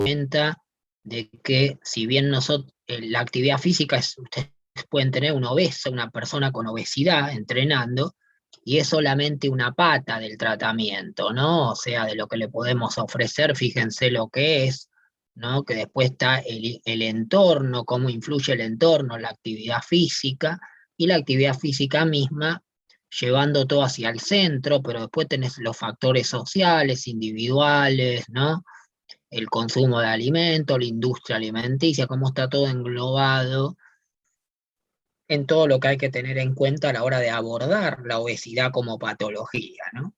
cuenta de que si bien la actividad física ustedes pueden tener un obeso, una persona con obesidad entrenando, y es solamente una pata del tratamiento, ¿no? O sea, de lo que le podemos ofrecer, fíjense lo que es, ¿no? Que después está el entorno, cómo influye el entorno, la actividad física, y la actividad física misma, llevando todo hacia el centro, pero después tenés los factores sociales, individuales, ¿no? El consumo de alimentos, la industria alimenticia, cómo está todo englobado en todo lo que hay que tener en cuenta a la hora de abordar la obesidad como patología, ¿no?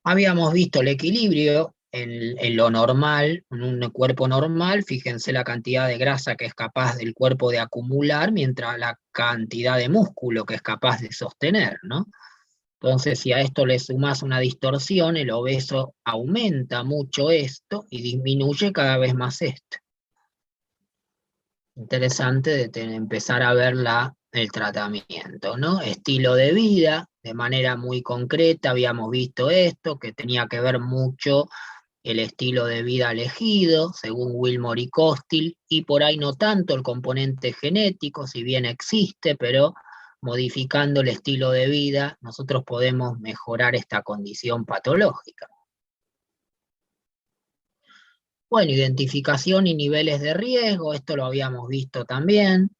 Habíamos visto el equilibrio en lo normal, en un cuerpo normal, fíjense la cantidad de grasa que es capaz del cuerpo de acumular, mientras la cantidad de músculo que es capaz de sostener, ¿no? Entonces, si a esto le sumas una distorsión, el obeso aumenta mucho esto y disminuye cada vez más esto. Interesante de empezar a ver el tratamiento, ¿no? Estilo de vida, de manera muy concreta, habíamos visto esto, que tenía que ver mucho el estilo de vida elegido, según Wilmore y Costil, y por ahí no tanto el componente genético, si bien existe, pero modificando el estilo de vida, nosotros podemos mejorar esta condición patológica. Bueno, identificación y niveles de riesgo, esto lo habíamos visto también.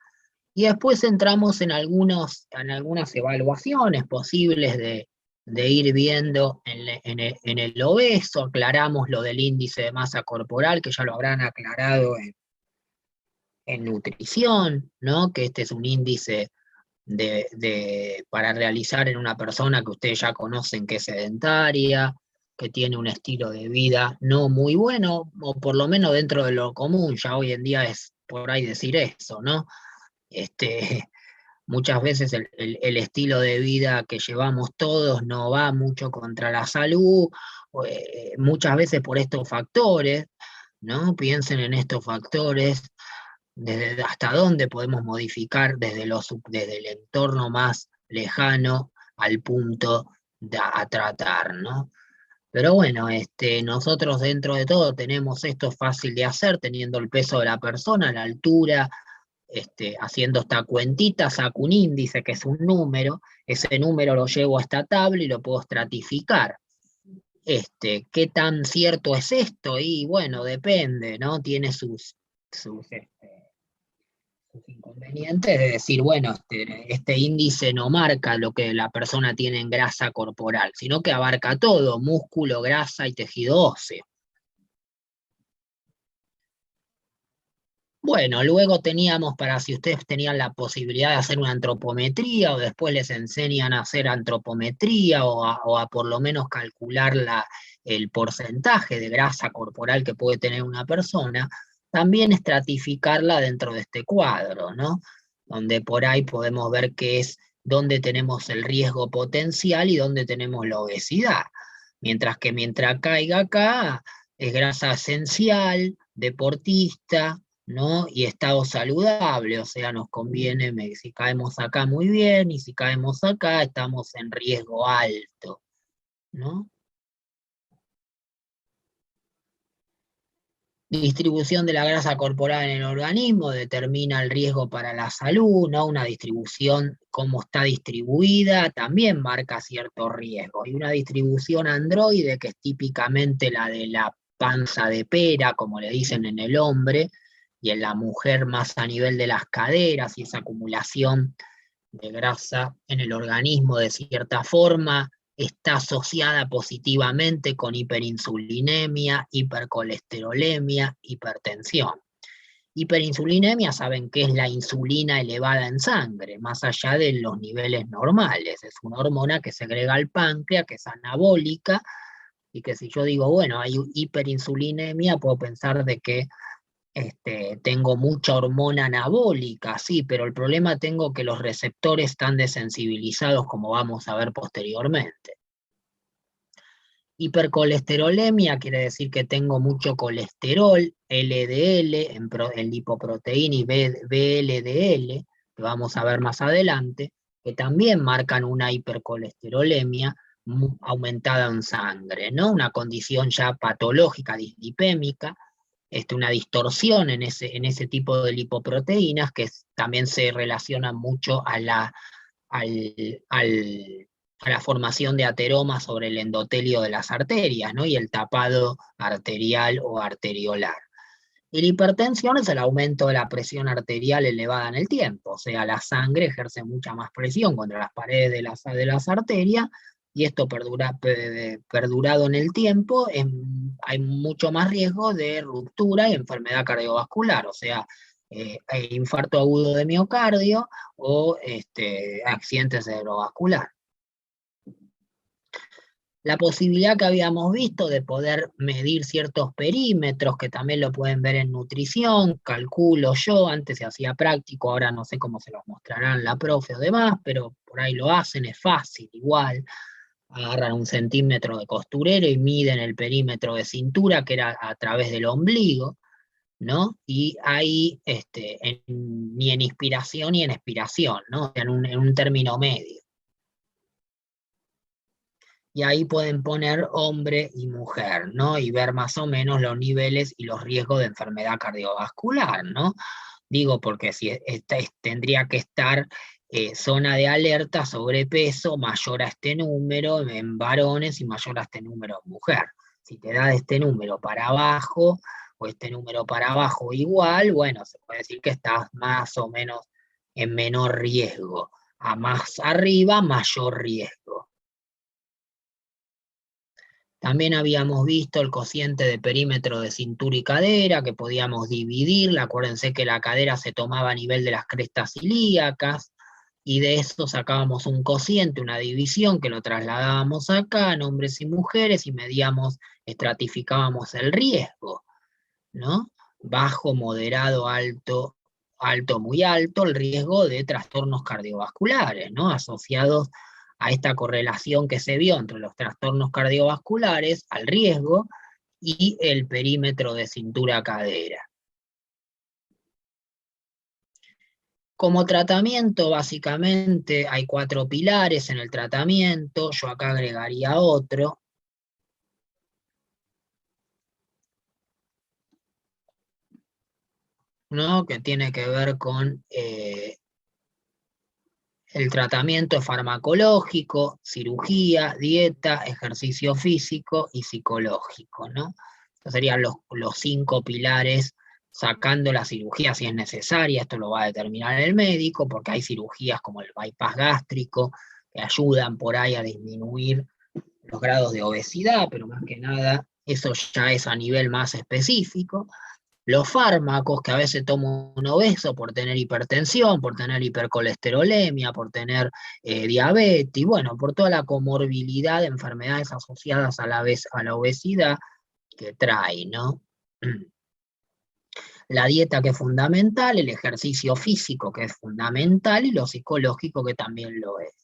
Y después entramos en algunas evaluaciones posibles de ir viendo en el obeso, aclaramos lo del índice de masa corporal, que ya lo habrán aclarado en nutrición, ¿no? Que este es un índice para realizar en una persona que ustedes ya conocen que es sedentaria, que tiene un estilo de vida no muy bueno, o por lo menos dentro de lo común, ya hoy en día es por ahí decir eso, ¿no? Muchas veces el estilo de vida que llevamos todos no va mucho contra la salud, muchas veces por estos factores, ¿no? Piensen en estos factores, desde hasta dónde podemos modificar desde el entorno más lejano al punto a tratar, ¿no? Pero bueno, nosotros dentro de todo tenemos esto fácil de hacer, teniendo el peso de la persona, la altura, haciendo esta cuentita, saco un índice que es un número, ese número lo llevo a esta tabla y lo puedo estratificar. ¿Qué tan cierto es esto? Y bueno, depende, ¿no? Tiene sus inconvenientes de decir, bueno, este índice no marca lo que la persona tiene en grasa corporal, sino que abarca todo, músculo, grasa y tejido óseo. Bueno, luego teníamos, para si ustedes tenían la posibilidad de hacer una antropometría o después les enseñan a hacer antropometría o a por lo menos calcular el porcentaje de grasa corporal que puede tener una persona, también estratificarla dentro de este cuadro, ¿no? Donde por ahí podemos ver qué es dónde tenemos el riesgo potencial y dónde tenemos la obesidad. Mientras caiga acá, es grasa esencial, deportista, ¿no? Y estado saludable, o sea, nos conviene, si caemos acá muy bien, y si caemos acá, estamos en riesgo alto, ¿no? Distribución de la grasa corporal en el organismo determina el riesgo para la salud, ¿no? Una distribución, cómo está distribuida, también marca cierto riesgo. Y una distribución androide, que es típicamente la de la panza de pera, como le dicen en el hombre, y en la mujer más a nivel de las caderas, y esa acumulación de grasa en el organismo de cierta forma está asociada positivamente con hiperinsulinemia, hipercolesterolemia, hipertensión. Hiperinsulinemia, saben que es la insulina elevada en sangre, más allá de los niveles normales. Es una hormona que segrega al páncreas, que es anabólica, y que si yo digo, bueno, hay hiperinsulinemia, puedo pensar de que tengo mucha hormona anabólica, sí, pero el problema tengo que los receptores están desensibilizados, como vamos a ver posteriormente. Hipercolesterolemia quiere decir que tengo mucho colesterol, LDL, en lipoproteína y VLDL, que vamos a ver más adelante, que también marcan una hipercolesterolemia, aumentada en sangre, ¿no? Una condición ya patológica, dislipémica, una distorsión en ese tipo de lipoproteínas que también se relaciona mucho al, al- a la formación de ateromas sobre el endotelio de las arterias, ¿no? Y el tapado arterial o arteriolar. Y la hipertensión es el aumento de la presión arterial elevada en el tiempo, o sea, la sangre ejerce mucha más presión contra las paredes de las arterias, y esto perdurado en el tiempo, hay mucho más riesgo de ruptura y enfermedad cardiovascular, o sea, infarto agudo de miocardio o accidente cerebrovascular. La posibilidad que habíamos visto de poder medir ciertos perímetros, que también lo pueden ver en nutrición, calculo yo, antes se hacía práctico, ahora no sé cómo se los mostrarán la profe o demás, pero por ahí lo hacen, es fácil, igual. Agarran 1 centímetro de costurero y miden el perímetro de cintura, que era a través del ombligo, ¿no? Y ahí, ni en inspiración ni en expiración, ¿no? En un término medio. Y ahí pueden poner hombre y mujer, ¿no? Y ver más o menos los niveles y los riesgos de enfermedad cardiovascular, ¿no? Digo, porque si tendría que estar zona de alerta, sobrepeso, mayor a este número en varones y mayor a este número en mujer. Si te da este número para abajo o este número para abajo igual, bueno, se puede decir que estás más o menos en menor riesgo. A más arriba, mayor riesgo. También habíamos visto el cociente de perímetro de cintura y cadera, que podíamos dividirla. Acuérdense que la cadera se tomaba a nivel de las crestas ilíacas, y de eso sacábamos un cociente, una división, que lo trasladábamos acá en hombres y mujeres, y medíamos, estratificábamos el riesgo, ¿no? Bajo, moderado, alto, alto, muy alto, el riesgo de trastornos cardiovasculares, ¿no? Asociados a esta correlación que se vio entre los trastornos cardiovasculares, al riesgo, y el perímetro de cintura-cadera. Como tratamiento, básicamente, hay 4 pilares en el tratamiento. Yo acá agregaría otro, ¿no? Que tiene que ver con el tratamiento farmacológico, cirugía, dieta, ejercicio físico y psicológico, ¿no? Estos serían los 5 pilares, sacando la cirugía si es necesaria. Esto lo va a determinar el médico, porque hay cirugías como el bypass gástrico que ayudan por ahí a disminuir los grados de obesidad, pero más que nada eso ya es a nivel más específico. Los fármacos que a veces toma un obeso por tener hipertensión, por tener hipercolesterolemia, por tener diabetes, y bueno, por toda la comorbilidad de enfermedades asociadas a la vez a la obesidad que trae, ¿no? La dieta, que es fundamental, el ejercicio físico, que es fundamental, y lo psicológico, que también lo es.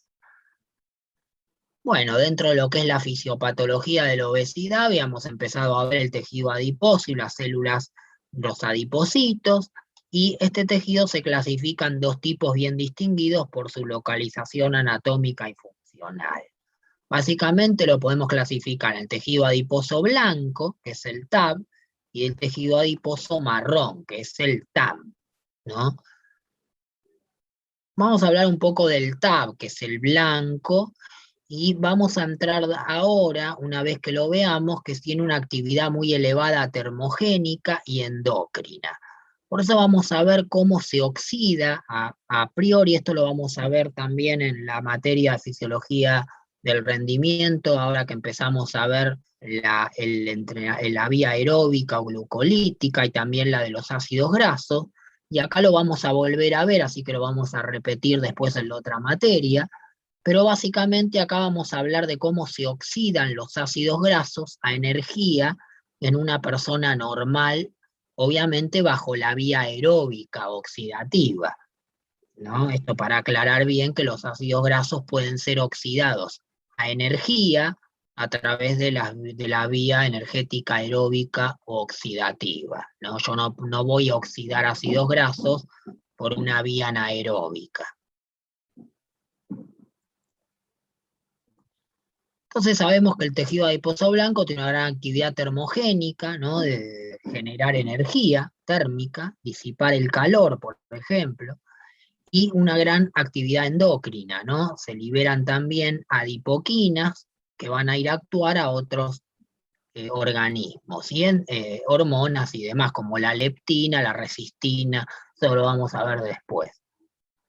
Bueno, dentro de lo que es la fisiopatología de la obesidad, habíamos empezado a ver el tejido adiposo y las células, los adipocitos, y este tejido se clasifica en 2 tipos bien distinguidos por su localización anatómica y funcional. Básicamente lo podemos clasificar en el tejido adiposo blanco, que es el TAB, y el tejido adiposo marrón, que es el TAM, ¿no? Vamos a hablar un poco del TAB, que es el blanco, y vamos a entrar ahora, una vez que lo veamos, que tiene una actividad muy elevada termogénica y endocrina. Por eso vamos a ver cómo se oxida a priori. Esto lo vamos a ver también en la materia de fisiología del rendimiento, ahora que empezamos a ver la vía aeróbica o glucolítica, y también la de los ácidos grasos. Y acá lo vamos a volver a ver, así que lo vamos a repetir después en la otra materia. Pero básicamente acá vamos a hablar de cómo se oxidan los ácidos grasos a energía en una persona normal, obviamente bajo la vía aeróbica oxidativa, ¿no? Esto para aclarar bien que los ácidos grasos pueden ser oxidados a energía a través de la vía energética aeróbica o oxidativa, ¿no? Yo no voy a oxidar ácidos grasos por una vía anaeróbica. Entonces sabemos que el tejido adiposo blanco tiene una gran actividad termogénica, ¿no? De generar energía térmica, disipar el calor, por ejemplo, y una gran actividad endocrina, ¿no? Se liberan también adipoquinas que van a ir a actuar a otros organismos, y hormonas y demás, como la leptina, la resistina, eso lo vamos a ver después.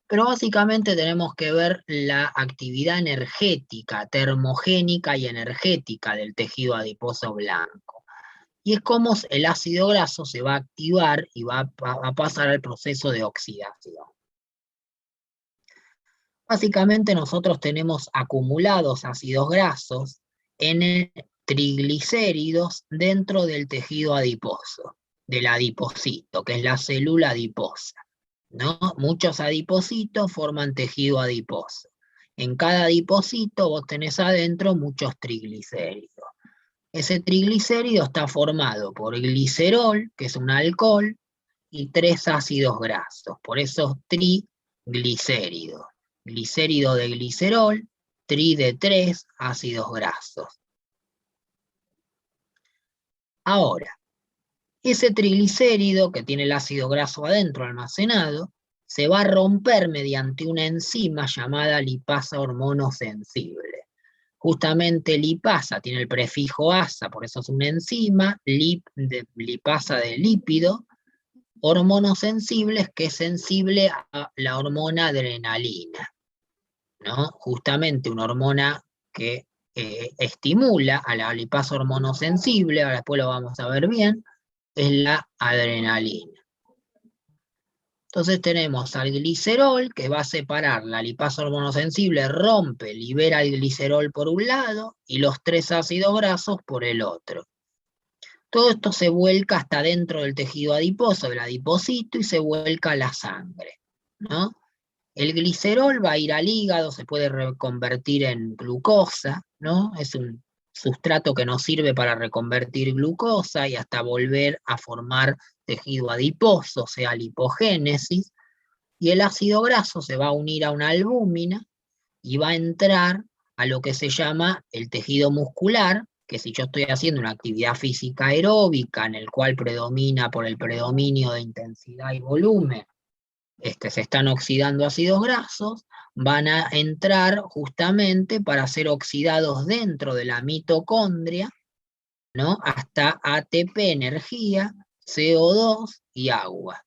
Pero básicamente tenemos que ver la actividad energética, termogénica y energética del tejido adiposo blanco. Y es como el ácido graso se va a activar y va a pasar al proceso de oxidación. Básicamente nosotros tenemos acumulados ácidos grasos en triglicéridos dentro del tejido adiposo, del adipocito, que es la célula adiposa, ¿no? Muchos adipocitos forman tejido adiposo. En cada adipocito vos tenés adentro muchos triglicéridos. Ese triglicérido está formado por glicerol, que es un alcohol, y 3 ácidos grasos, por eso triglicéridos. Glicérido de glicerol, tri de 3 ácidos grasos. Ahora, ese triglicérido que tiene el ácido graso adentro almacenado, se va a romper mediante una enzima llamada lipasa hormonosensible. Justamente lipasa tiene el prefijo asa, por eso es una enzima, lipasa de lípido, hormonosensibles, que es sensible a la hormona adrenalina, ¿no? Justamente una hormona que estimula a la lipasa hormonosensible, ahora después lo vamos a ver bien, es la adrenalina. Entonces tenemos al glicerol, que va a separar la lipasa hormonosensible, rompe, libera el glicerol por un lado, y los 3 ácidos grasos por el otro. Todo esto se vuelca hasta dentro del tejido adiposo, del adipocito, y se vuelca a la sangre, ¿no? El glicerol va a ir al hígado, se puede reconvertir en glucosa, ¿no? Es un sustrato que nos sirve para reconvertir glucosa y hasta volver a formar tejido adiposo, o sea, lipogénesis. Y el ácido graso se va a unir a una albúmina y va a entrar a lo que se llama el tejido muscular, que si yo estoy haciendo una actividad física aeróbica en el cual predomina por el predominio de intensidad y volumen, se están oxidando ácidos grasos, van a entrar justamente para ser oxidados dentro de la mitocondria, ¿no? Hasta ATP, energía, CO2 y agua.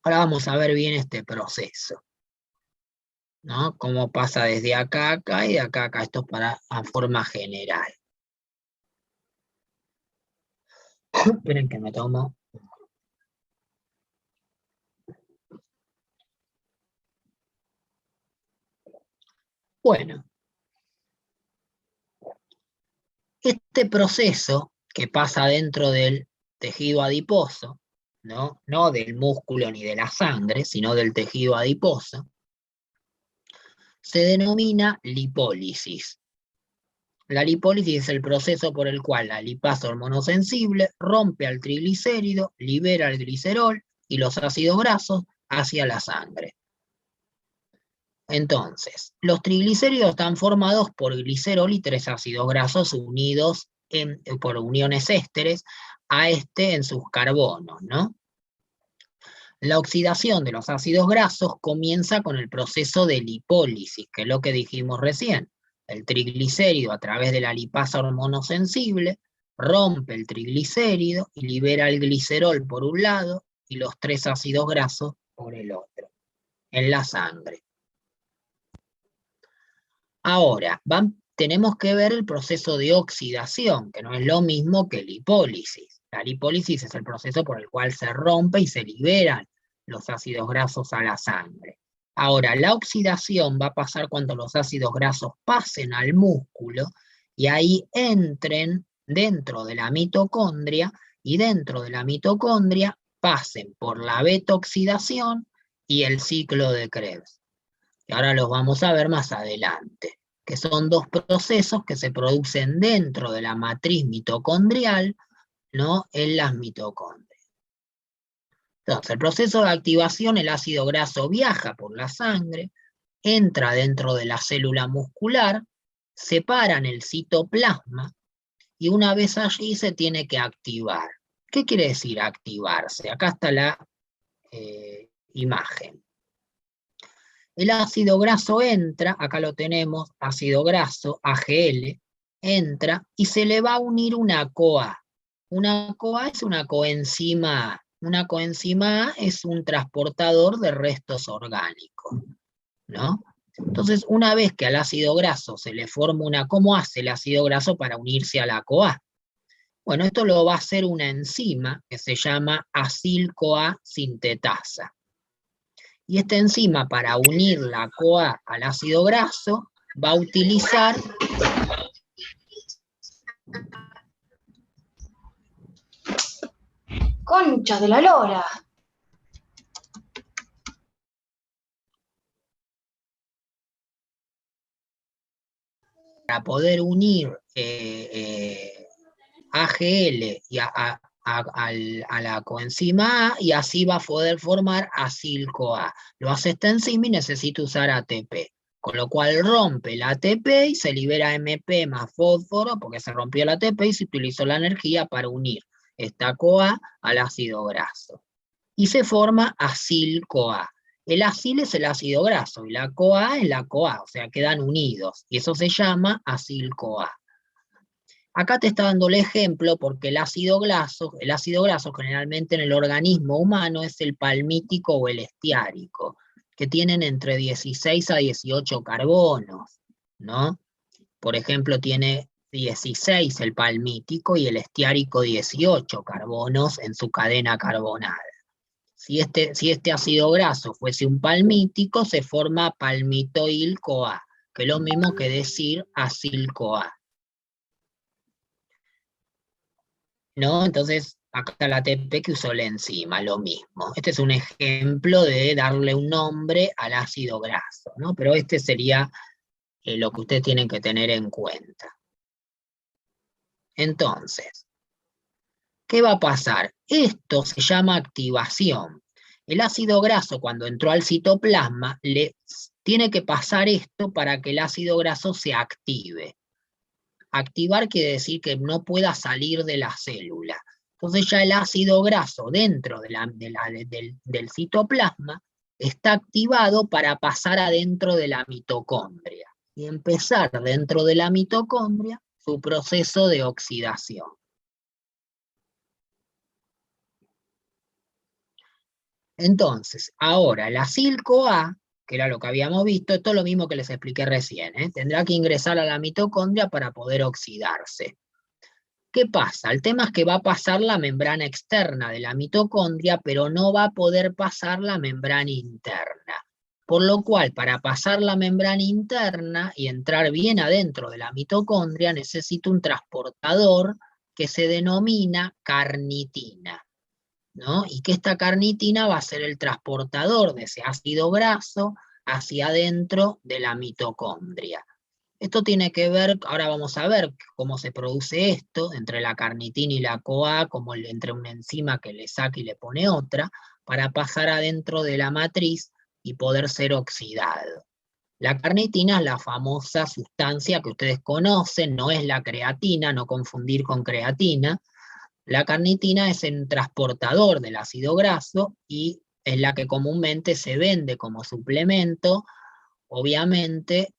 Ahora vamos a ver bien este proceso, ¿no? Cómo pasa desde acá a acá y de acá a acá. Esto es para a forma general. Esperen que me tomo. Bueno, este proceso que pasa dentro del tejido adiposo, ¿no? No del músculo ni de la sangre, sino del tejido adiposo, se denomina lipólisis. La lipólisis es el proceso por el cual la lipasa hormonosensible rompe al triglicérido, libera el glicerol y los ácidos grasos hacia la sangre. Entonces, los triglicéridos están formados por glicerol y 3 ácidos grasos unidos por uniones ésteres en sus carbonos, ¿no? La oxidación de los ácidos grasos comienza con el proceso de lipólisis, que es lo que dijimos recién. El triglicérido, a través de la lipasa hormonosensible, rompe el triglicérido y libera el glicerol por un lado y los 3 ácidos grasos por el otro, en la sangre. Ahora, tenemos que ver el proceso de oxidación, que no es lo mismo que lipólisis. La lipólisis es el proceso por el cual se rompe y se liberan los ácidos grasos a la sangre. Ahora, la oxidación va a pasar cuando los ácidos grasos pasen al músculo y ahí entren dentro de la mitocondria y dentro de la mitocondria pasen por la beta-oxidación y el ciclo de Krebs. Y ahora los vamos a ver más adelante, que son 2 procesos que se producen dentro de la matriz mitocondrial, ¿no? En las mitocondrias. Entonces, el proceso de activación, el ácido graso viaja por la sangre, entra dentro de la célula muscular, se para en el citoplasma, y una vez allí se tiene que activar. ¿Qué quiere decir activarse? Acá está la imagen. El ácido graso entra, acá lo tenemos, ácido graso, AGL, entra y se le va a unir una CoA. Una CoA es una coenzima A. Una coenzima A es un transportador de restos orgánicos, ¿no? Entonces, una vez que al ácido graso se le forma una... ¿Cómo hace el ácido graso para unirse a la CoA? Bueno, esto lo va a hacer una enzima que se llama acil-CoA sintetasa. Y esta enzima, para unir la CoA al ácido graso, va a utilizar ¡Concha de la lora! para poder unir AGL y a la coenzima A, y así va a poder formar acil-CoA. Lo hace esta enzima y necesita usar ATP. Con lo cual rompe el ATP y se libera MP más fósforo, porque se rompió el ATP y se utilizó la energía para unir esta CoA al ácido graso. Y se forma acil-CoA. El acil es el ácido graso y la CoA es la CoA, o sea, quedan unidos. Y eso se llama acil-CoA. Acá te está dando el ejemplo porque el ácido graso generalmente en el organismo humano es el palmítico o el estiárico, que tienen entre 16 a 18 carbonos, ¿no? Por ejemplo, tiene 16 el palmítico y el estiárico 18 carbonos en su cadena carbonal. Si este ácido graso fuese un palmítico, se forma palmitoil-CoA, que es lo mismo que decir acil-CoA. ¿No? Entonces, acá está la ATP que usó la enzima, lo mismo. Este es un ejemplo de darle un nombre al ácido graso, ¿no? Pero este sería lo que ustedes tienen que tener en cuenta. Entonces, ¿qué va a pasar? Esto se llama activación. El ácido graso, cuando entró al citoplasma, le tiene que pasar esto para que el ácido graso se active. Activar quiere decir que no pueda salir de la célula. Entonces ya el ácido graso dentro del citoplasma está activado para pasar adentro de la mitocondria y empezar dentro de la mitocondria su proceso de oxidación. Entonces, ahora el acil-CoA, que era lo que habíamos visto, esto es lo mismo que les expliqué recién, tendrá que ingresar a la mitocondria para poder oxidarse. ¿Qué pasa? El tema es que va a pasar la membrana externa de la mitocondria, pero no va a poder pasar la membrana interna. Por lo cual, para pasar la membrana interna y entrar bien adentro de la mitocondria, necesita un transportador que se denomina carnitina, ¿no? Y que esta carnitina va a ser el transportador de ese ácido graso hacia adentro de la mitocondria. Esto tiene que ver, ahora vamos a ver cómo se produce esto, entre la carnitina y la CoA, como entre una enzima que le saca y le pone otra, para pasar adentro de la matriz y poder ser oxidado. La carnitina es la famosa sustancia que ustedes conocen, no es la creatina, no confundir con creatina. La carnitina es el transportador del ácido graso y es la que comúnmente se vende como suplemento. Obviamente,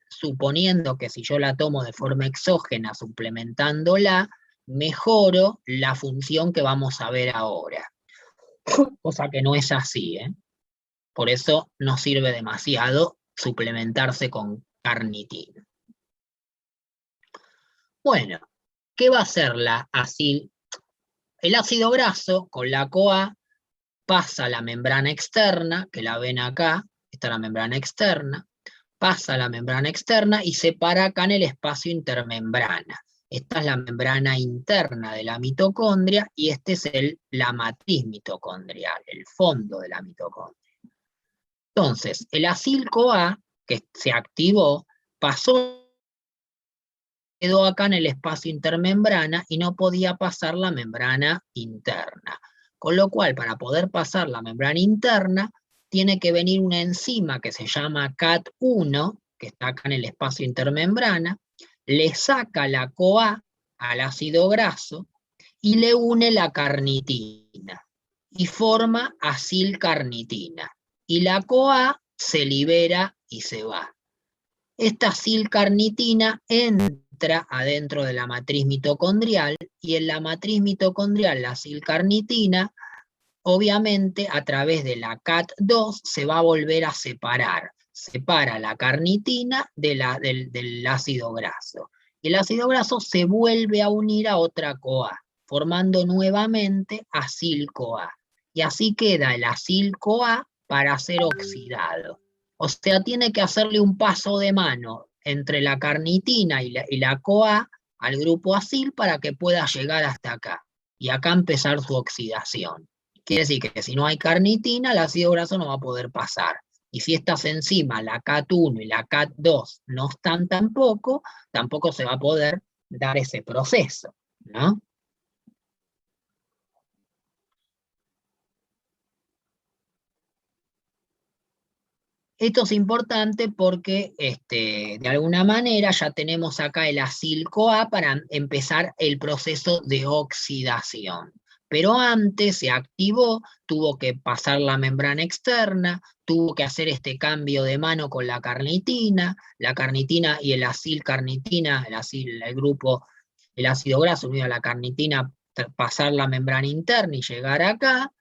suponiendo que si yo la tomo de forma exógena, suplementándola, mejoro la función que vamos a ver ahora. Cosa que no es así, ¿eh? Por eso no sirve demasiado suplementarse con carnitina. Bueno, ¿qué va a hacer el ácido graso con la CoA? Pasa a la membrana externa, que la ven acá, está la membrana externa, pasa a la membrana externa y se para acá en el espacio intermembrana. Esta es la membrana interna de la mitocondria y este es la matriz mitocondrial, el fondo de la mitocondria. Entonces, el acil-CoA, que se activó, quedó acá en el espacio intermembrana y no podía pasar la membrana interna. Con lo cual, para poder pasar la membrana interna, tiene que venir una enzima que se llama CAT1, que está acá en el espacio intermembrana, le saca la CoA al ácido graso y le une la carnitina y forma acilcarnitina. Y la CoA se libera y se va. Esta acilcarnitina entra adentro de la matriz mitocondrial y en la matriz mitocondrial la acilcarnitina, obviamente a través de la CAT2 se va a volver a separar. Separa la carnitina del ácido graso. Y el ácido graso se vuelve a unir a otra CoA, formando nuevamente acil-CoA. Y así queda el acil-CoA para ser oxidado. O sea, tiene que hacerle un paso de mano entre la carnitina y la CoA al grupo acil para que pueda llegar hasta acá. Y acá empezar su oxidación. Quiere decir que si no hay carnitina, el ácido graso no va a poder pasar. Y si estas enzimas, la CAT1 y la CAT2, no están tampoco se va a poder dar ese proceso, ¿no? Esto es importante porque de alguna manera ya tenemos acá el acil-CoA para empezar el proceso de oxidación. Pero antes se activó, tuvo que pasar la membrana externa, tuvo que hacer este cambio de mano con la carnitina y el acil-carnitina, el grupo, el ácido graso unido a la carnitina, pasar la membrana interna y llegar acá.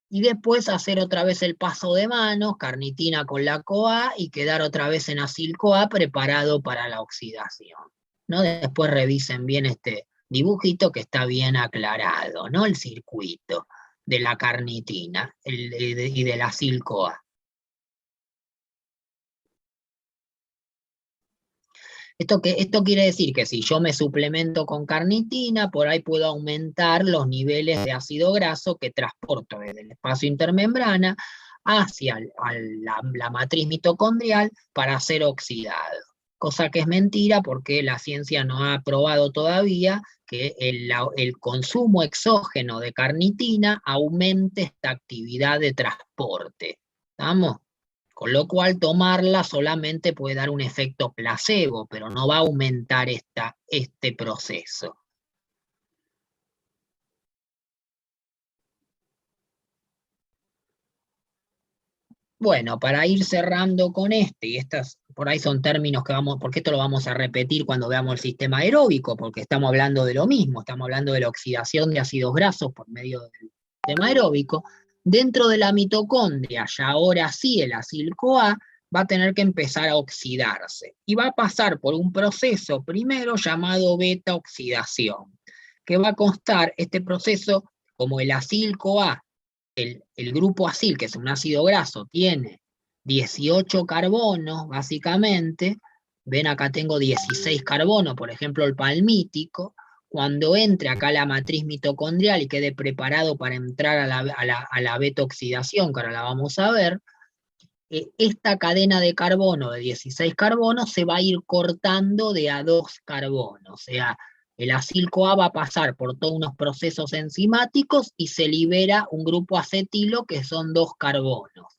Y después hacer otra vez el paso de manos, carnitina con la CoA, y quedar otra vez en acil-CoA preparado para la oxidación, ¿no? Después revisen bien este dibujito que está bien aclarado, ¿no? El circuito de la carnitina y del acil-CoA. Esto quiere decir que si yo me suplemento con carnitina, por ahí puedo aumentar los niveles de ácido graso que transporto desde el espacio intermembrana hacia la matriz mitocondrial para ser oxidado. Cosa que es mentira porque la ciencia no ha probado todavía que el consumo exógeno de carnitina aumente esta actividad de transporte. ¿Estamos? Con lo cual tomarla solamente puede dar un efecto placebo, pero no va a aumentar este proceso. Bueno, para ir cerrando con y estas por ahí son términos que porque esto lo vamos a repetir cuando veamos el sistema aeróbico, porque estamos hablando de lo mismo, estamos hablando de la oxidación de ácidos grasos por medio del sistema aeróbico. Dentro de la mitocondria, ya ahora sí el acil-CoA va a tener que empezar a oxidarse y va a pasar por un proceso primero llamado beta-oxidación, que va a constar este proceso como el acil-CoA. El grupo acil, que es un ácido graso, tiene 18 carbonos, básicamente. Ven, acá tengo 16 carbonos, por ejemplo, el palmítico. Cuando entre acá la matriz mitocondrial y quede preparado para entrar a la beta-oxidación, que ahora la vamos a ver, esta cadena de carbono de 16 carbonos se va a ir cortando de a 2 carbonos. O sea, el acil-CoA va a pasar por todos unos procesos enzimáticos y se libera un grupo acetilo que son 2 carbonos.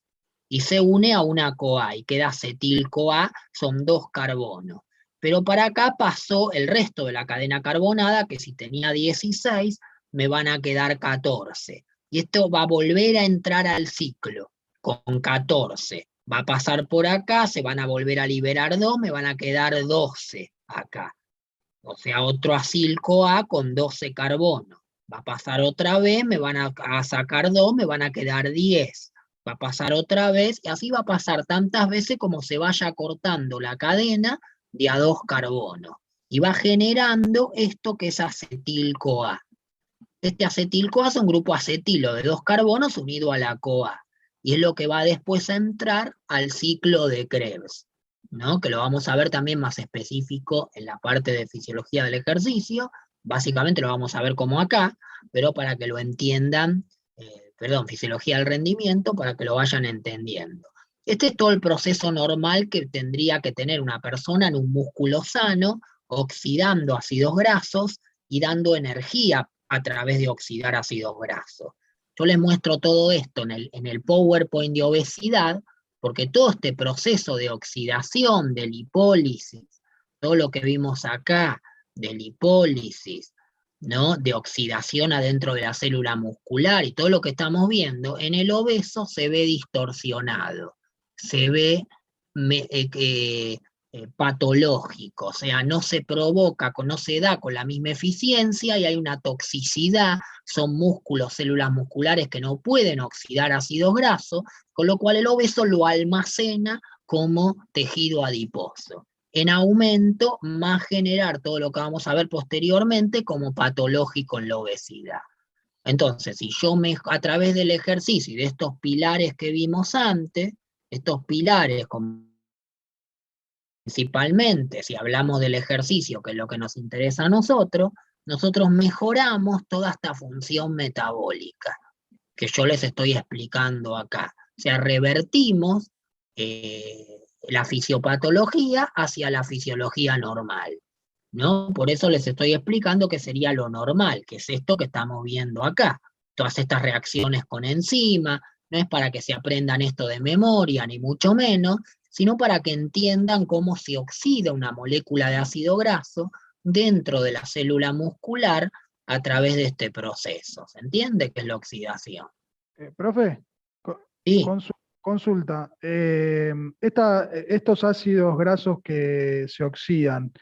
Y se une a una CoA y queda acetil-CoA, son 2 carbonos. Pero para acá pasó el resto de la cadena carbonada, que si tenía 16, me van a quedar 14. Y esto va a volver a entrar al ciclo con 14. Va a pasar por acá, se van a volver a liberar 2, me van a quedar 12 acá. O sea, otro acil-CoA con 12 carbonos. Va a pasar otra vez, me van a sacar 2, me van a quedar 10. Va a pasar otra vez, y así va a pasar tantas veces como se vaya cortando la cadena de a 2 carbonos. Y va generando esto que es acetil-CoA. Este acetil-CoA es un grupo acetilo de 2 carbonos unido a la CoA. Y es lo que va después a entrar al ciclo de Krebs, ¿no? Que lo vamos a ver también más específico en la parte de fisiología del ejercicio. Básicamente lo vamos a ver como acá, pero para que lo entiendan, fisiología del rendimiento, para que lo vayan entendiendo. Este es todo el proceso normal que tendría que tener una persona en un músculo sano, oxidando ácidos grasos y dando energía a través de oxidar ácidos grasos. Yo les muestro todo esto en el PowerPoint de obesidad, porque todo este proceso de oxidación, de lipólisis, todo lo que vimos acá, de lipólisis, ¿no? De oxidación adentro de la célula muscular y todo lo que estamos viendo, en el obeso se ve distorsionado, se ve patológico, o sea, no se provoca, no se da con la misma eficiencia y hay una toxicidad, son músculos, células musculares que no pueden oxidar ácidos grasos, con lo cual el obeso lo almacena como tejido adiposo. En aumento, más generar todo lo que vamos a ver posteriormente como patológico en la obesidad. Entonces, si yo a través del ejercicio y de estos pilares que vimos antes, estos pilares principalmente, si hablamos del ejercicio, que es lo que nos interesa a nosotros mejoramos toda esta función metabólica que yo les estoy explicando acá. O sea, revertimos la fisiopatología hacia la fisiología normal, ¿no? Por eso les estoy explicando qué sería lo normal, que es esto que estamos viendo acá. Todas estas reacciones con enzima, no es para que se aprendan esto de memoria, ni mucho menos, sino para que entiendan cómo se oxida una molécula de ácido graso dentro de la célula muscular a través de este proceso. ¿Se entiende qué es la oxidación? Profe, co- Sí. consulta. Estos ácidos grasos que se oxidan,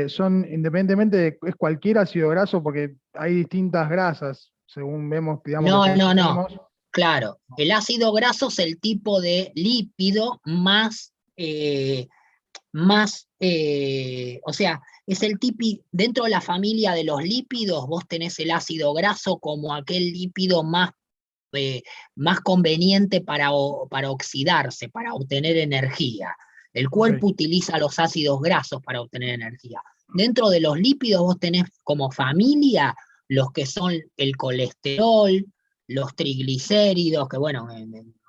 son independientemente, es cualquier ácido graso porque hay distintas grasas, según vemos, digamos, que No. consumimos. Claro, el ácido graso es el tipo de lípido o sea, es el típico, dentro de la familia de los lípidos, vos tenés el ácido graso como aquel lípido más conveniente para oxidarse, para obtener energía. El cuerpo utiliza los ácidos grasos para obtener energía. Dentro de los lípidos vos tenés como familia los que son el colesterol, los triglicéridos, que bueno,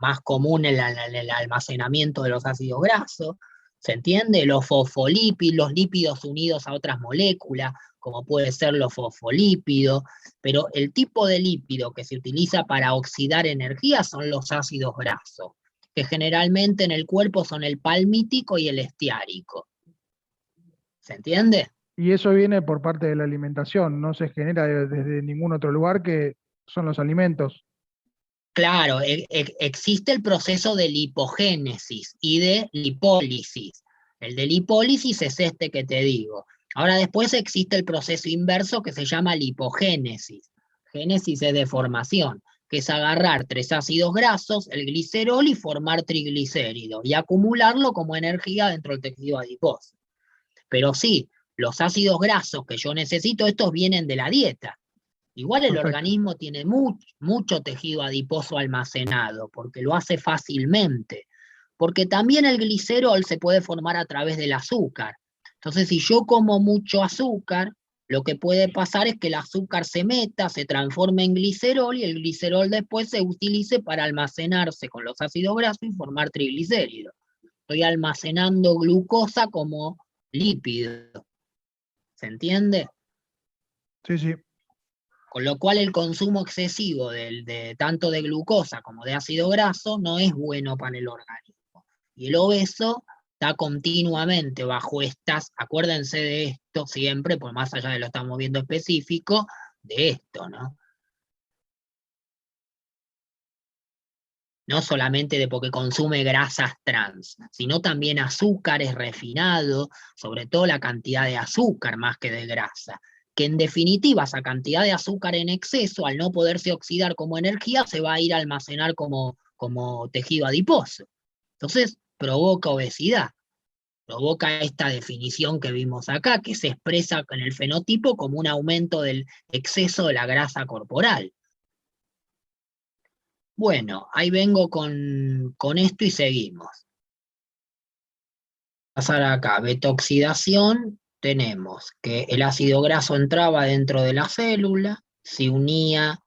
más común el almacenamiento de los ácidos grasos, ¿se entiende? Los fosfolípidos, los lípidos unidos a otras moléculas, como puede ser los fosfolípidos, pero el tipo de lípido que se utiliza para oxidar energía son los ácidos grasos, que generalmente en el cuerpo son el palmítico y el estiárico. ¿Se entiende? Y eso viene por parte de la alimentación, no se genera desde ningún otro lugar, que son los alimentos. Claro, existe el proceso de lipogénesis y de lipólisis. El de lipólisis es este que te digo. Ahora después existe el proceso inverso que se llama lipogénesis. Génesis es deformación, que es agarrar 3 ácidos grasos, el glicerol, y formar triglicéridos, y acumularlo como energía dentro del tejido adiposo. Pero sí, los ácidos grasos que yo necesito, estos vienen de la dieta. Igual el organismo tiene mucho tejido adiposo almacenado, porque lo hace fácilmente. Porque también el glicerol se puede formar a través del azúcar. Entonces, si yo como mucho azúcar, lo que puede pasar es que el azúcar se meta, se transforme en glicerol, y el glicerol después se utilice para almacenarse con los ácidos grasos y formar triglicéridos. Estoy almacenando glucosa como lípido. ¿Se entiende? Sí, sí. Con lo cual el consumo excesivo tanto de glucosa como de ácido graso no es bueno para el organismo. Y el obeso está continuamente bajo acuérdense de esto siempre, por más allá de lo estamos viendo específico, de esto, ¿no? No solamente de porque consume grasas trans, sino también azúcares refinados, sobre todo la cantidad de azúcar más que de grasa, que en definitiva esa cantidad de azúcar en exceso, al no poderse oxidar como energía, se va a ir a almacenar como tejido adiposo. Entonces provoca obesidad, provoca esta definición que vimos acá, que se expresa en el fenotipo como un aumento del exceso de la grasa corporal. Bueno, ahí vengo con esto y seguimos. Pasar acá, beta-oxidación, tenemos que el ácido graso entraba dentro de la célula, se unía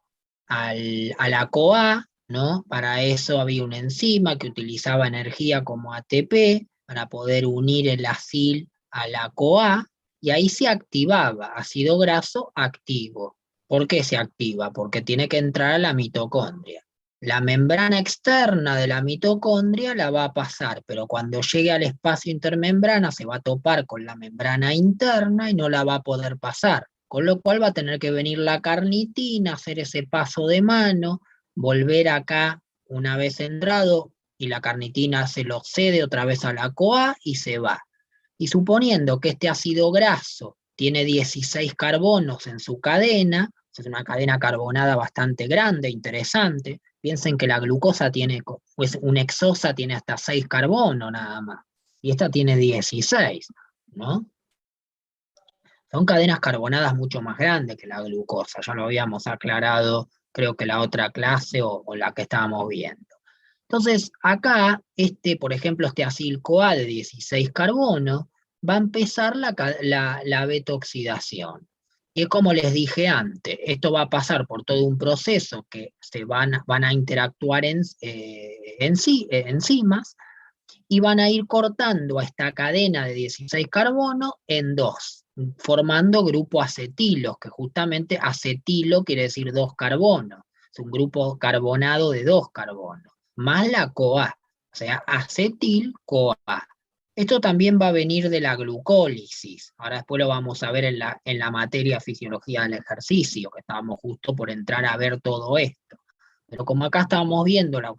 a la CoA, ¿no? Para eso había una enzima que utilizaba energía como ATP para poder unir el acil a la CoA, y ahí se activaba ácido graso activo. ¿Por qué se activa? Porque tiene que entrar a la mitocondria. La membrana externa de la mitocondria la va a pasar, pero cuando llegue al espacio intermembrana se va a topar con la membrana interna y no la va a poder pasar. Con lo cual va a tener que venir la carnitina, hacer ese paso de mano, volver acá una vez entrado, y la carnitina se lo cede otra vez a la CoA y se va. Y suponiendo que este ácido graso tiene 16 carbonos en su cadena, es una cadena carbonada bastante grande, interesante. Piensen que la glucosa tiene, pues un hexosa tiene hasta 6 carbonos nada más, y esta tiene 16, ¿no? Son cadenas carbonadas mucho más grandes que la glucosa, ya lo habíamos aclarado, creo que la otra clase o la que estábamos viendo. Entonces, acá, por ejemplo, este acil-CoA de 16 carbonos, va a empezar la beta-oxidación. Y es como les dije antes, esto va a pasar por todo un proceso que van a interactuar enzimas, y van a ir cortando a esta cadena de 16 carbonos en dos, formando grupo acetilo, que justamente acetilo quiere decir 2 carbonos, es un grupo carbonado de 2 carbonos, más la CoA, o sea, acetil-CoA. Esto también va a venir de la glucólisis, ahora después lo vamos a ver en la materia fisiología del ejercicio, que estábamos justo por entrar a ver todo esto. Pero como acá estamos viendo la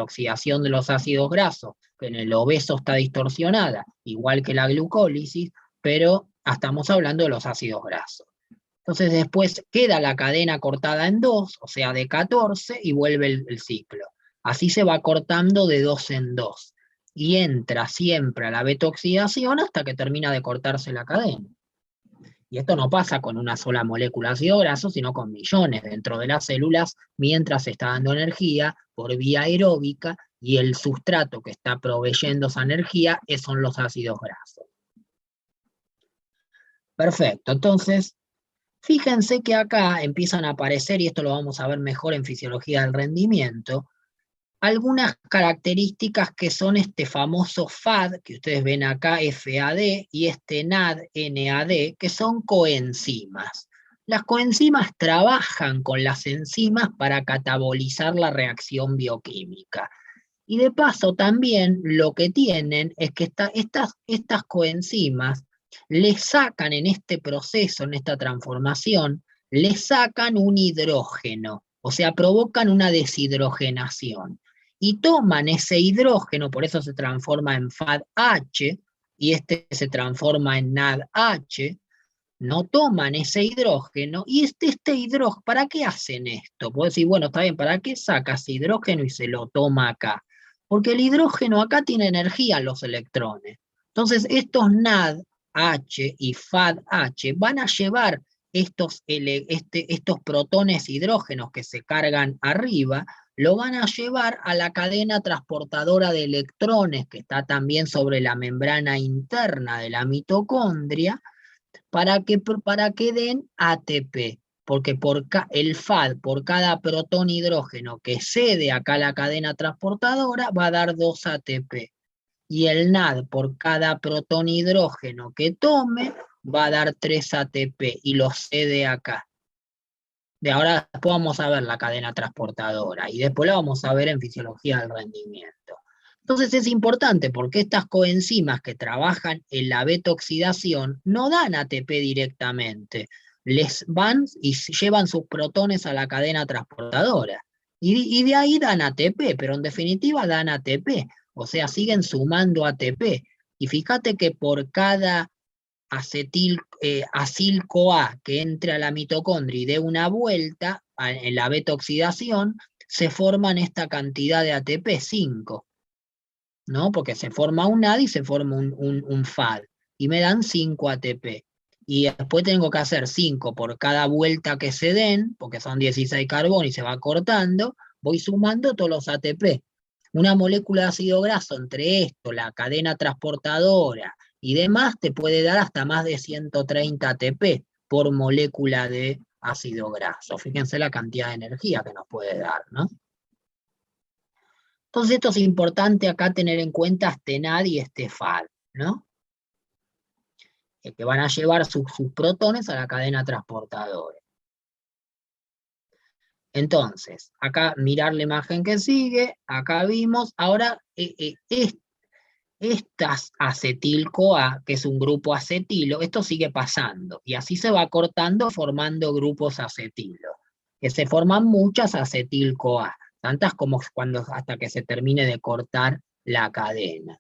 oxidación de los ácidos grasos, que en el obeso está distorsionada, igual que la glucólisis, pero estamos hablando de los ácidos grasos. Entonces después queda la cadena cortada en 2, o sea, de 14, y vuelve el ciclo. Así se va cortando de 2 en 2, y entra siempre a la beta-oxidación hasta que termina de cortarse la cadena. Y esto no pasa con una sola molécula de ácido graso, sino con millones dentro de las células, mientras se está dando energía por vía aeróbica, y el sustrato que está proveyendo esa energía son los ácidos grasos. Perfecto, entonces, fíjense que acá empiezan a aparecer, y esto lo vamos a ver mejor en fisiología del rendimiento, algunas características que son este famoso FAD, que ustedes ven acá, FAD, y este NAD, NAD, que son coenzimas. Las coenzimas trabajan con las enzimas para catabolizar la reacción bioquímica. Y de paso también lo que tienen es que estas coenzimas le sacan en este proceso, en esta transformación, le sacan un hidrógeno, o sea, provocan una deshidrogenación. Y toman ese hidrógeno, por eso se transforma en FADH, y este se transforma en NADH, no toman ese hidrógeno, y este hidrógeno, ¿para qué hacen esto? Puedo decir, bueno, está bien, ¿para qué sacas hidrógeno y se lo toma acá? Porque el hidrógeno acá tiene energía en los electrones. Entonces, estos NADH y FADH van a llevar estos protones hidrógenos que se cargan arriba, lo van a llevar a la cadena transportadora de electrones, que está también sobre la membrana interna de la mitocondria, para que den ATP, porque el FAD, por cada protón hidrógeno que cede acá la cadena transportadora, va a dar 2 ATP. Y el NAD, por cada protón hidrógeno que tome, va a dar 3 ATP, y lo cede acá. De ahora después vamos a ver la cadena transportadora, y después la vamos a ver en fisiología del rendimiento. Entonces es importante porque estas coenzimas que trabajan en la beta-oxidación no dan ATP directamente, les van y llevan sus protones a la cadena transportadora. Y de ahí dan ATP, pero en definitiva dan ATP, o sea, siguen sumando ATP. Y fíjate que por cada acil-CoA que entre a la mitocondria y dé una vuelta en la beta-oxidación, se forman esta cantidad de ATP, 5. ¿No? Porque se forma un NAD y se forma un FAD, y me dan 5 ATP. Y después tengo que hacer 5 por cada vuelta que se den, porque son 16 carbonos y se va cortando, voy sumando todos los ATP. Una molécula de ácido graso, entre esto, la cadena transportadora y demás, te puede dar hasta más de 130 ATP por molécula de ácido graso. Fíjense la cantidad de energía que nos puede dar, ¿no? Entonces esto es importante acá tener en cuenta este NAD y este FAD, ¿no? Que van a llevar sus protones a la cadena transportadora. Entonces, acá mirar la imagen que sigue, acá vimos, ahora estas acetil-CoA, que es un grupo acetilo, esto sigue pasando, y así se va cortando formando grupos acetilo, que se forman muchas acetil-CoA, tantas como hasta que se termine de cortar la cadena.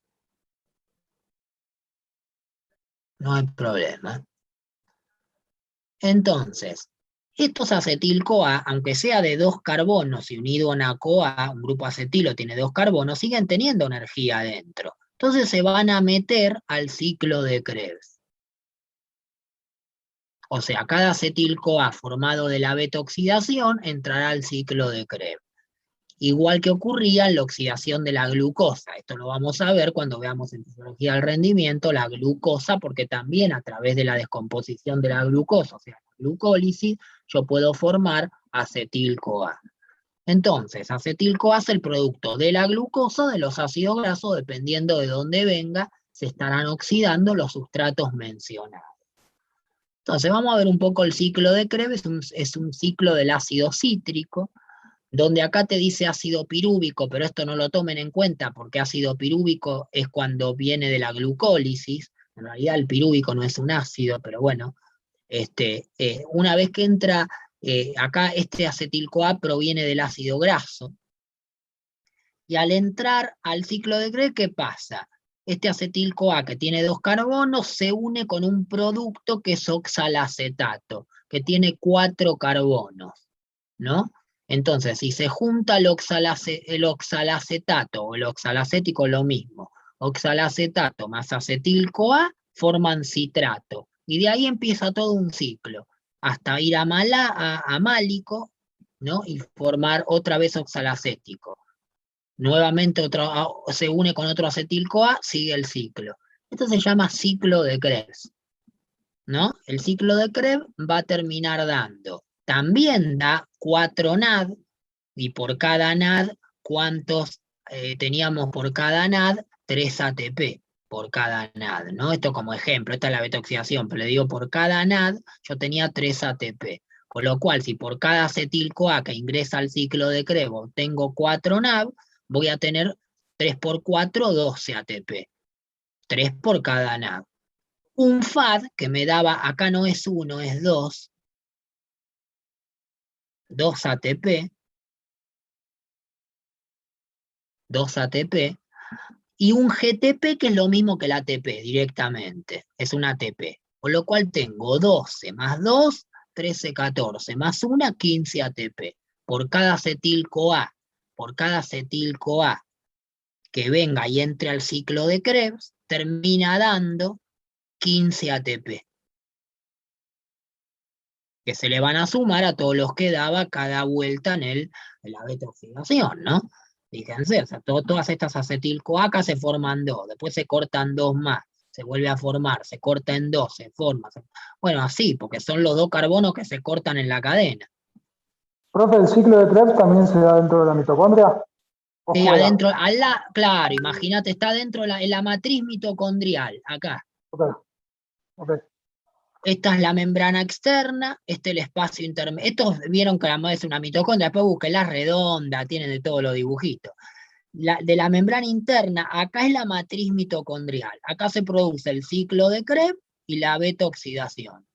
No hay problema. Entonces, estos acetil-CoA, aunque sea de 2 carbonos y unido a una CoA, un grupo acetilo tiene 2 carbonos, siguen teniendo energía adentro. Entonces se van a meter al ciclo de Krebs. O sea, cada acetil-CoA formado de la beta-oxidación entrará al ciclo de Krebs. Igual que ocurría en la oxidación de la glucosa. Esto lo vamos a ver cuando veamos en fisiología del rendimiento la glucosa, porque también a través de la descomposición de la glucosa, o sea, la glucólisis, yo puedo formar acetil-CoA. Entonces, acetil-CoA es el producto de la glucosa, de los ácidos grasos, dependiendo de dónde venga, se estarán oxidando los sustratos mencionados. Entonces, vamos a ver un poco el ciclo de Krebs, es un ciclo del ácido cítrico, donde acá te dice ácido pirúvico, pero esto no lo tomen en cuenta porque ácido pirúvico es cuando viene de la glucólisis. En realidad el pirúvico no es un ácido, pero bueno, una vez que entra acá, este acetil-CoA proviene del ácido graso, y al entrar al ciclo de Krebs, ¿qué pasa? Este acetil-CoA, que tiene 2 carbonos, se une con un producto que es oxalacetato, que tiene 4 carbonos, ¿no? Entonces, si se junta el oxalacetato o el oxalacético, lo mismo, oxalacetato más acetil-CoA forman citrato, y de ahí empieza todo un ciclo, hasta ir a málico, ¿no? Y formar otra vez oxalacético. Nuevamente se une con otro acetil-CoA, sigue el ciclo. Esto se llama ciclo de Krebs, ¿no? El ciclo de Krebs va a terminar dando, también da 4 NAD, y por cada NAD, ¿cuántos teníamos por cada NAD? 3 ATP por cada NAD, ¿no? Esto como ejemplo, esta es la beta-oxidación, pero le digo por cada NAD, yo tenía 3 ATP. Con lo cual, si por cada acetil-CoA que ingresa al ciclo de Krebs tengo 4 NAD, voy a tener 3 por 4, 12 ATP. 3 por cada NAD. Un FAD que me daba, acá no es 1, es 2 ATP, 2 ATP, y un GTP que es lo mismo que el ATP directamente, es un ATP. Con lo cual tengo 12 más 2, 13, 14, más 1, 15 ATP. Por cada acetil-CoA, que venga y entre al ciclo de Krebs, termina dando 15 ATP. Que se le van a sumar a todos los que daba cada vuelta en la beta-oxidación, ¿no? Fíjense, o sea, todas estas acetil-CoA se forman 2, después se cortan 2 más, se vuelve a formar, se corta en 2, se forma. Bueno, así, porque son los 2 carbonos que se cortan en la cadena. Profe, ¿el ciclo de Krebs también se da dentro de la mitocondria? Adentro, claro, imagínate, está dentro en la matriz mitocondrial, acá. Okay. Esta es la membrana externa, este es el espacio intermedio. Estos vieron que es una mitocondria, después busquen la redonda, tienen de todos los dibujitos. De la membrana interna, acá es la matriz mitocondrial. Acá se produce el ciclo de Krebs y la beta-oxidación.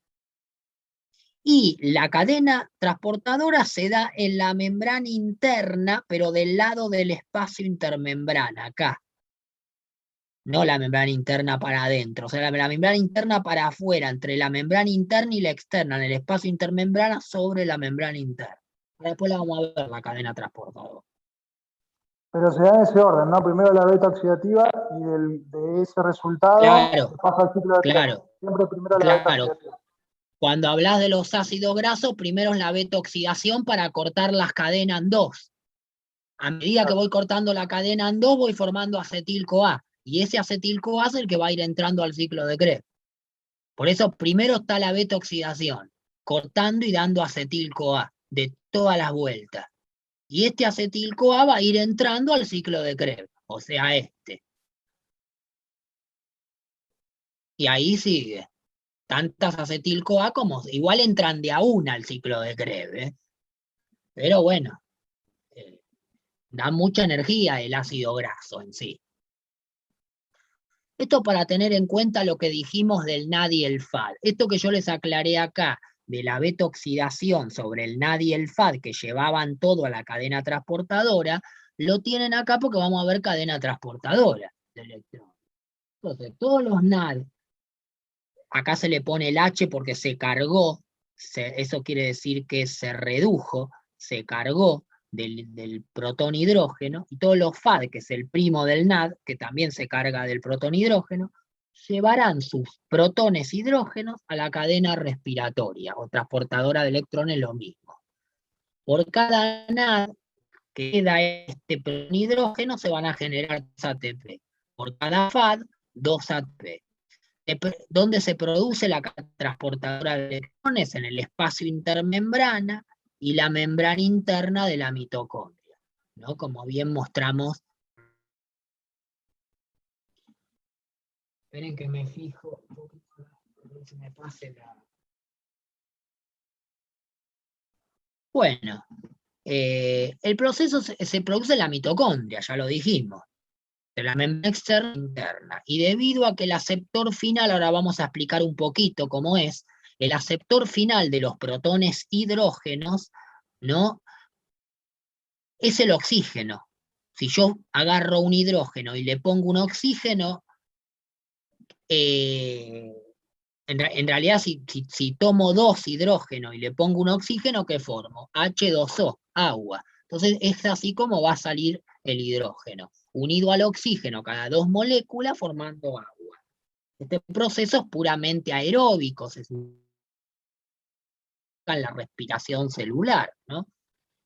Y la cadena transportadora se da en la membrana interna, pero del lado del espacio intermembrana, acá. No la membrana interna para adentro, o sea, la membrana interna para afuera, entre la membrana interna y la externa, en el espacio intermembrana sobre la membrana interna. Después la vamos a ver la cadena transportadora. Pero se da en ese orden, ¿no? Primero la beta oxidativa y de ese resultado claro, se pasa al ciclo de Krebs. Siempre primero la beta oxidativa. Cuando hablas de los ácidos grasos, primero es la beta-oxidación para cortar las cadenas en 2. A medida que voy cortando la cadena en 2, voy formando acetil-CoA. Y ese acetil-CoA es el que va a ir entrando al ciclo de Krebs. Por eso primero está la beta-oxidación, cortando y dando acetil-CoA de todas las vueltas. Y este acetil-CoA va a ir entrando al ciclo de Krebs, o sea, este. Y ahí sigue. Tantas acetil-CoA como igual entran de a una al ciclo de Krebs. Pero bueno, da mucha energía el ácido graso en sí. Esto para tener en cuenta lo que dijimos del NAD y el FAD. Esto que yo les aclaré acá de la beta-oxidación sobre el NAD y el FAD que llevaban todo a la cadena transportadora, lo tienen acá porque vamos a ver cadena transportadora de electrones. Entonces, todos los NAD, acá se le pone el H porque se cargó, eso quiere decir que se redujo, se cargó del protón hidrógeno, y todos los FAD, que es el primo del NAD, que también se carga del protón hidrógeno, llevarán sus protones hidrógenos a la cadena respiratoria o transportadora de electrones, lo mismo. Por cada NAD que queda este protón hidrógeno se van a generar 2 ATP. Por cada FAD, 2 ATP. ¿Dónde se produce la transportadora de electrones? En el espacio intermembrana y la membrana interna de la mitocondria, ¿no? Como bien mostramos. Esperen que me fijo, se me pase la... Bueno, el proceso se produce en la mitocondria, ya lo dijimos, de la membrana externa e interna, y debido a que el aceptor final, ahora vamos a explicar un poquito cómo es, el aceptor final de los protones hidrógenos, ¿no? Es el oxígeno. Si yo agarro un hidrógeno y le pongo un oxígeno, en realidad si tomo 2 hidrógenos y le pongo un oxígeno, ¿qué formo? H2O, agua. Entonces es así como va a salir el hidrógeno, unido al oxígeno cada 2 moléculas formando agua. Este proceso es puramente aeróbico, se usa en la respiración celular, ¿no?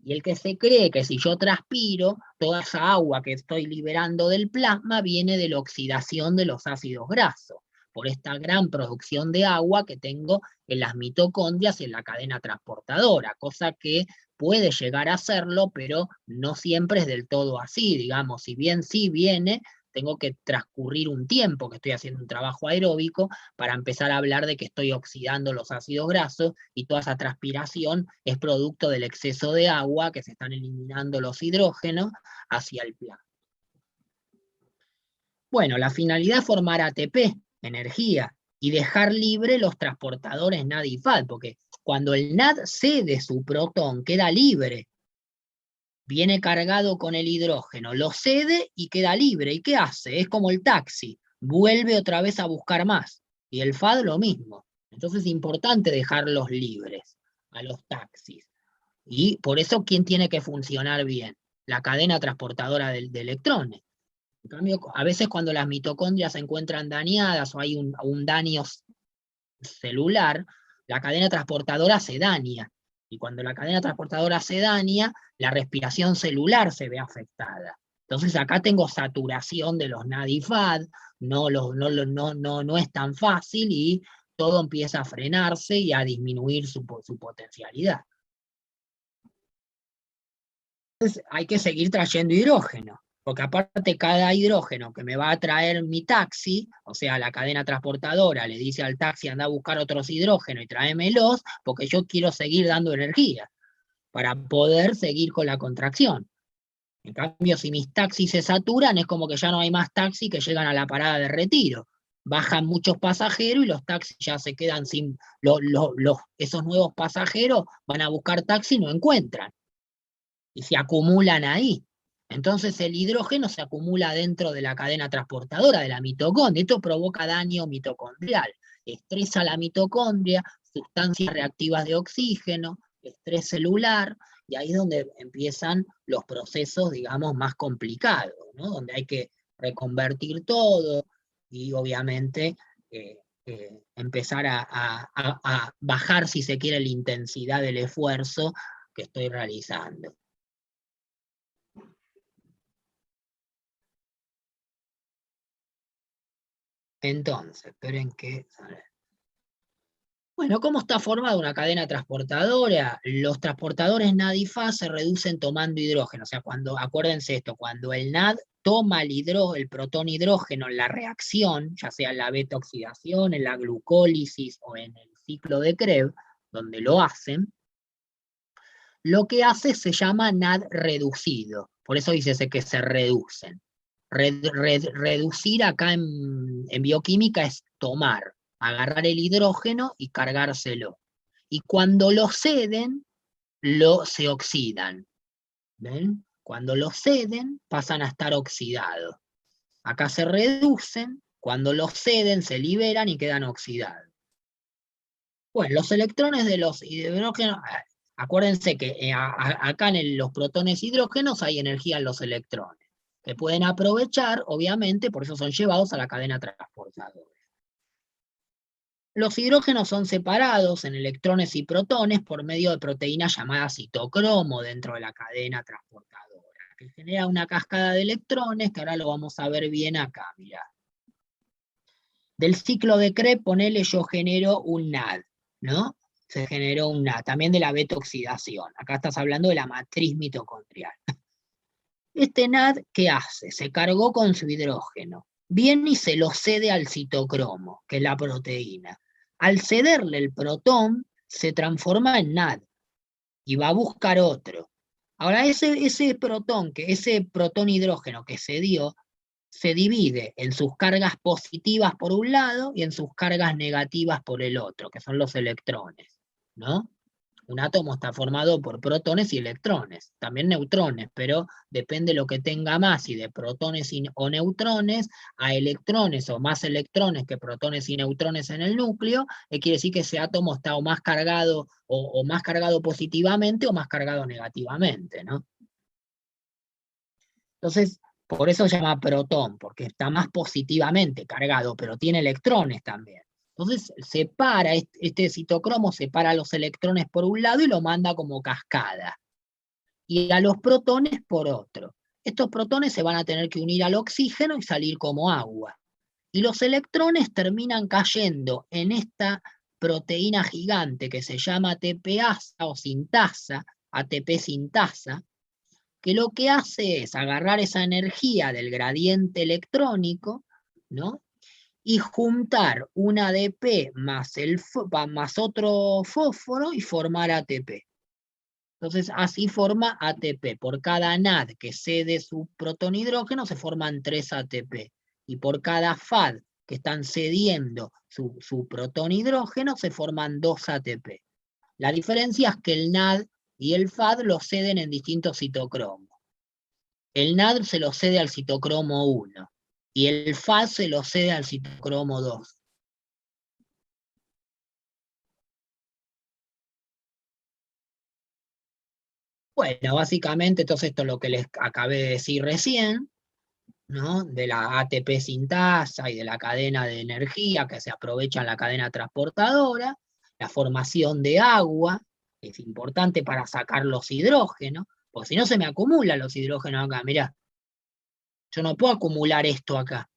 Y el que se cree que si yo transpiro, toda esa agua que estoy liberando del plasma viene de la oxidación de los ácidos grasos, por esta gran producción de agua que tengo en las mitocondrias y en la cadena transportadora, cosa que puede llegar a serlo, pero no siempre es del todo así, digamos, si bien sí viene, tengo que transcurrir un tiempo que estoy haciendo un trabajo aeróbico para empezar a hablar de que estoy oxidando los ácidos grasos, y toda esa transpiración es producto del exceso de agua que se están eliminando los hidrógenos hacia el plasma. Bueno, la finalidad es formar ATP, energía, y dejar libre los transportadores NAD y FAD, porque cuando el NAD cede su protón, queda libre, viene cargado con el hidrógeno, lo cede y queda libre. ¿Y qué hace? Es como el taxi, vuelve otra vez a buscar más. Y el FAD lo mismo. Entonces es importante dejarlos libres a los taxis. Y por eso, ¿quién tiene que funcionar bien? La cadena transportadora de electrones. En cambio, a veces cuando las mitocondrias se encuentran dañadas o hay un daño celular, la cadena transportadora se daña. Y cuando la cadena transportadora se daña, la respiración celular se ve afectada. Entonces acá tengo saturación de los NAD y FAD, no es tan fácil y todo empieza a frenarse y a disminuir su potencialidad. Entonces hay que seguir trayendo hidrógeno, porque aparte cada hidrógeno que me va a traer mi taxi, o sea, la cadena transportadora le dice al taxi anda a buscar otros hidrógenos y tráemelos, porque yo quiero seguir dando energía para poder seguir con la contracción. En cambio, si mis taxis se saturan, es como que ya no hay más taxis que llegan a la parada de retiro. Bajan muchos pasajeros y los taxis ya se quedan sin... esos nuevos pasajeros van a buscar taxi y no encuentran. Y se acumulan ahí. Entonces el hidrógeno se acumula dentro de la cadena transportadora de la mitocondria. Esto provoca daño mitocondrial. Estresa la mitocondria, sustancias reactivas de oxígeno, estrés celular, y ahí es donde empiezan los procesos, digamos, más complicados, ¿no? Donde hay que reconvertir todo y obviamente empezar a bajar, si se quiere, la intensidad del esfuerzo que estoy realizando. Entonces, esperen que... Bueno, ¿cómo está formada una cadena transportadora? Los transportadores NAD y FAD se reducen tomando hidrógeno. O sea, acuérdense esto, cuando el NAD toma el protón hidrógeno en la reacción, ya sea en la beta-oxidación, en la glucólisis o en el ciclo de Krebs, donde lo hacen, lo que hace se llama NAD reducido. Por eso dice que se reducen. Reducir acá en bioquímica es tomar, agarrar el hidrógeno y cargárselo. Y cuando lo ceden, se oxidan. ¿Ven? Cuando lo ceden, pasan a estar oxidados. Acá se reducen, cuando los ceden, se liberan y quedan oxidados. Bueno, los electrones de los hidrógenos, acuérdense que acá en los protones hidrógenos hay energía en los electrones, que pueden aprovechar, obviamente, por eso son llevados a la cadena transportadora. Los hidrógenos son separados en electrones y protones por medio de proteínas llamadas citocromo dentro de la cadena transportadora, que genera una cascada de electrones, que ahora lo vamos a ver bien acá, mirá. Del ciclo de Krebs, ponele, yo genero un NAD, ¿no? Se generó un NAD, también de la beta-oxidación. Acá estás hablando de la matriz mitocondrial. Este NAD, ¿qué hace? Se cargó con su hidrógeno. Viene y se lo cede al citocromo, que es la proteína. Al cederle el protón, se transforma en NAD y va a buscar otro. Ahora, ese protón hidrógeno que se dio, se divide en sus cargas positivas por un lado y en sus cargas negativas por el otro, que son los electrones, ¿no? Un átomo está formado por protones y electrones, también neutrones, pero depende de lo que tenga más, si de protones o neutrones, a electrones o más electrones que protones y neutrones en el núcleo, quiere decir que ese átomo está o más cargado, o más cargado positivamente o más cargado negativamente, ¿no? Entonces, por eso se llama protón, porque está más positivamente cargado, pero tiene electrones también. Entonces, este citocromo separa los electrones por un lado y lo manda como cascada. Y a los protones por otro. Estos protones se van a tener que unir al oxígeno y salir como agua. Y los electrones terminan cayendo en esta proteína gigante que se llama ATPasa o sintasa, ATP sintasa, que lo que hace es agarrar esa energía del gradiente electrónico, ¿no? Y juntar un ADP más otro fósforo y formar ATP. Entonces, así forma ATP. Por cada NAD que cede su protón hidrógeno, se forman 3 ATP. Y por cada FAD que están cediendo su protón hidrógeno, se forman 2 ATP. La diferencia es que el NAD y el FAD lo ceden en distintos citocromos. El NAD se lo cede al citocromo 1 y el FAD se lo cede al citocromo 2. Bueno, básicamente entonces esto es lo que les acabé de decir recién, ¿no? De la ATP sintasa y de la cadena de energía que se aprovecha en la cadena transportadora, la formación de agua, que es importante para sacar los hidrógenos, porque si no se me acumulan los hidrógenos acá, mirá. Yo no puedo acumular esto acá.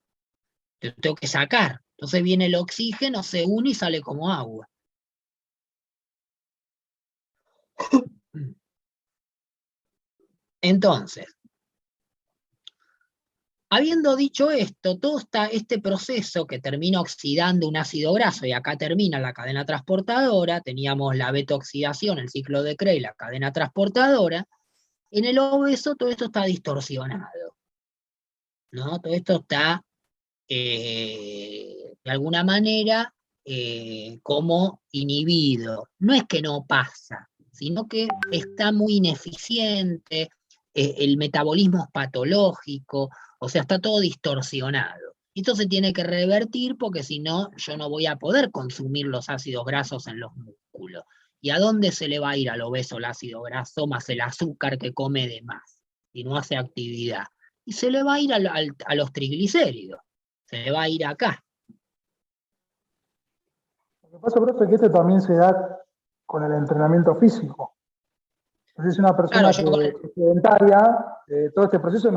Lo tengo que sacar. Entonces viene el oxígeno, se une y sale como agua. Entonces, habiendo dicho esto, todo este proceso que termina oxidando un ácido graso, y acá termina la cadena transportadora, teníamos la beta-oxidación, el ciclo de Krebs, la cadena transportadora, en el obeso todo esto está distorsionado, ¿no? Todo esto está, de alguna manera, como inhibido. No es que no pasa, sino que está muy ineficiente, el metabolismo es patológico, o sea, está todo distorsionado. Esto se tiene que revertir porque si no, yo no voy a poder consumir los ácidos grasos en los músculos. ¿Y a dónde se le va a ir al obeso el ácido graso más el azúcar que come de más y no hace actividad? Y se le va a ir a los triglicéridos, se le va a ir acá. Lo que pasa, profe, es que esto también se da con el entrenamiento físico. Entonces, es una persona Claro, que es sedentaria, todo este proceso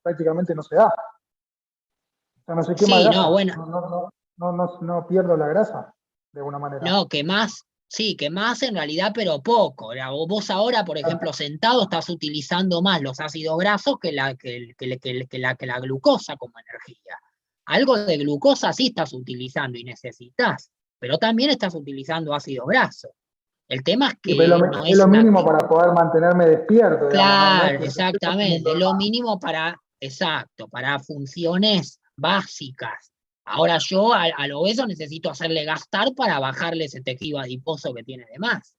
prácticamente no se da. O sea, no se quema sí, grasa. no, bueno. No pierdo la grasa, de alguna manera. No, que más, sí, que más en realidad, pero poco. Vos ahora, por ejemplo, sentado estás utilizando más los ácidos grasos que la glucosa como energía. Algo de glucosa sí estás utilizando y necesitas, pero también estás utilizando ácidos grasos. El tema es Sí, pero que no es es lo una... mínimo para poder mantenerme despierto, digamos, no es Claro, que yo exactamente, lo mínimo para, exacto, para funciones básicas. Ahora yo al obeso necesito hacerle gastar para bajarle ese tejido adiposo que tiene de más,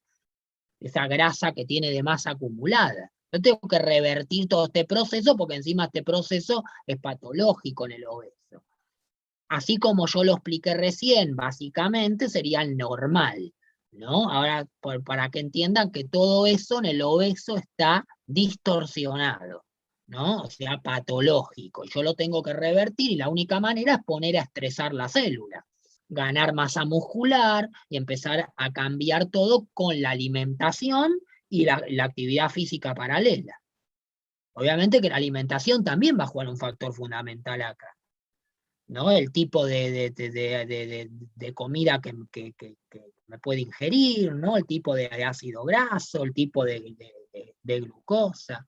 esa grasa que tiene de más acumulada. Yo tengo que revertir todo este proceso porque encima este proceso es patológico en el obeso. Así como yo lo expliqué recién, básicamente sería el normal, ¿no? Ahora, para que entiendan que todo eso en el obeso está distorsionado, ¿no? O sea, patológico. Yo lo tengo que revertir y la única manera es poner a estresar la célula, ganar masa muscular y empezar a cambiar todo con la alimentación y la actividad física paralela. Obviamente que la alimentación también va a jugar un factor fundamental acá, ¿no? El tipo de comida que me puede ingerir, ¿no? El tipo de ácido graso, el tipo de glucosa.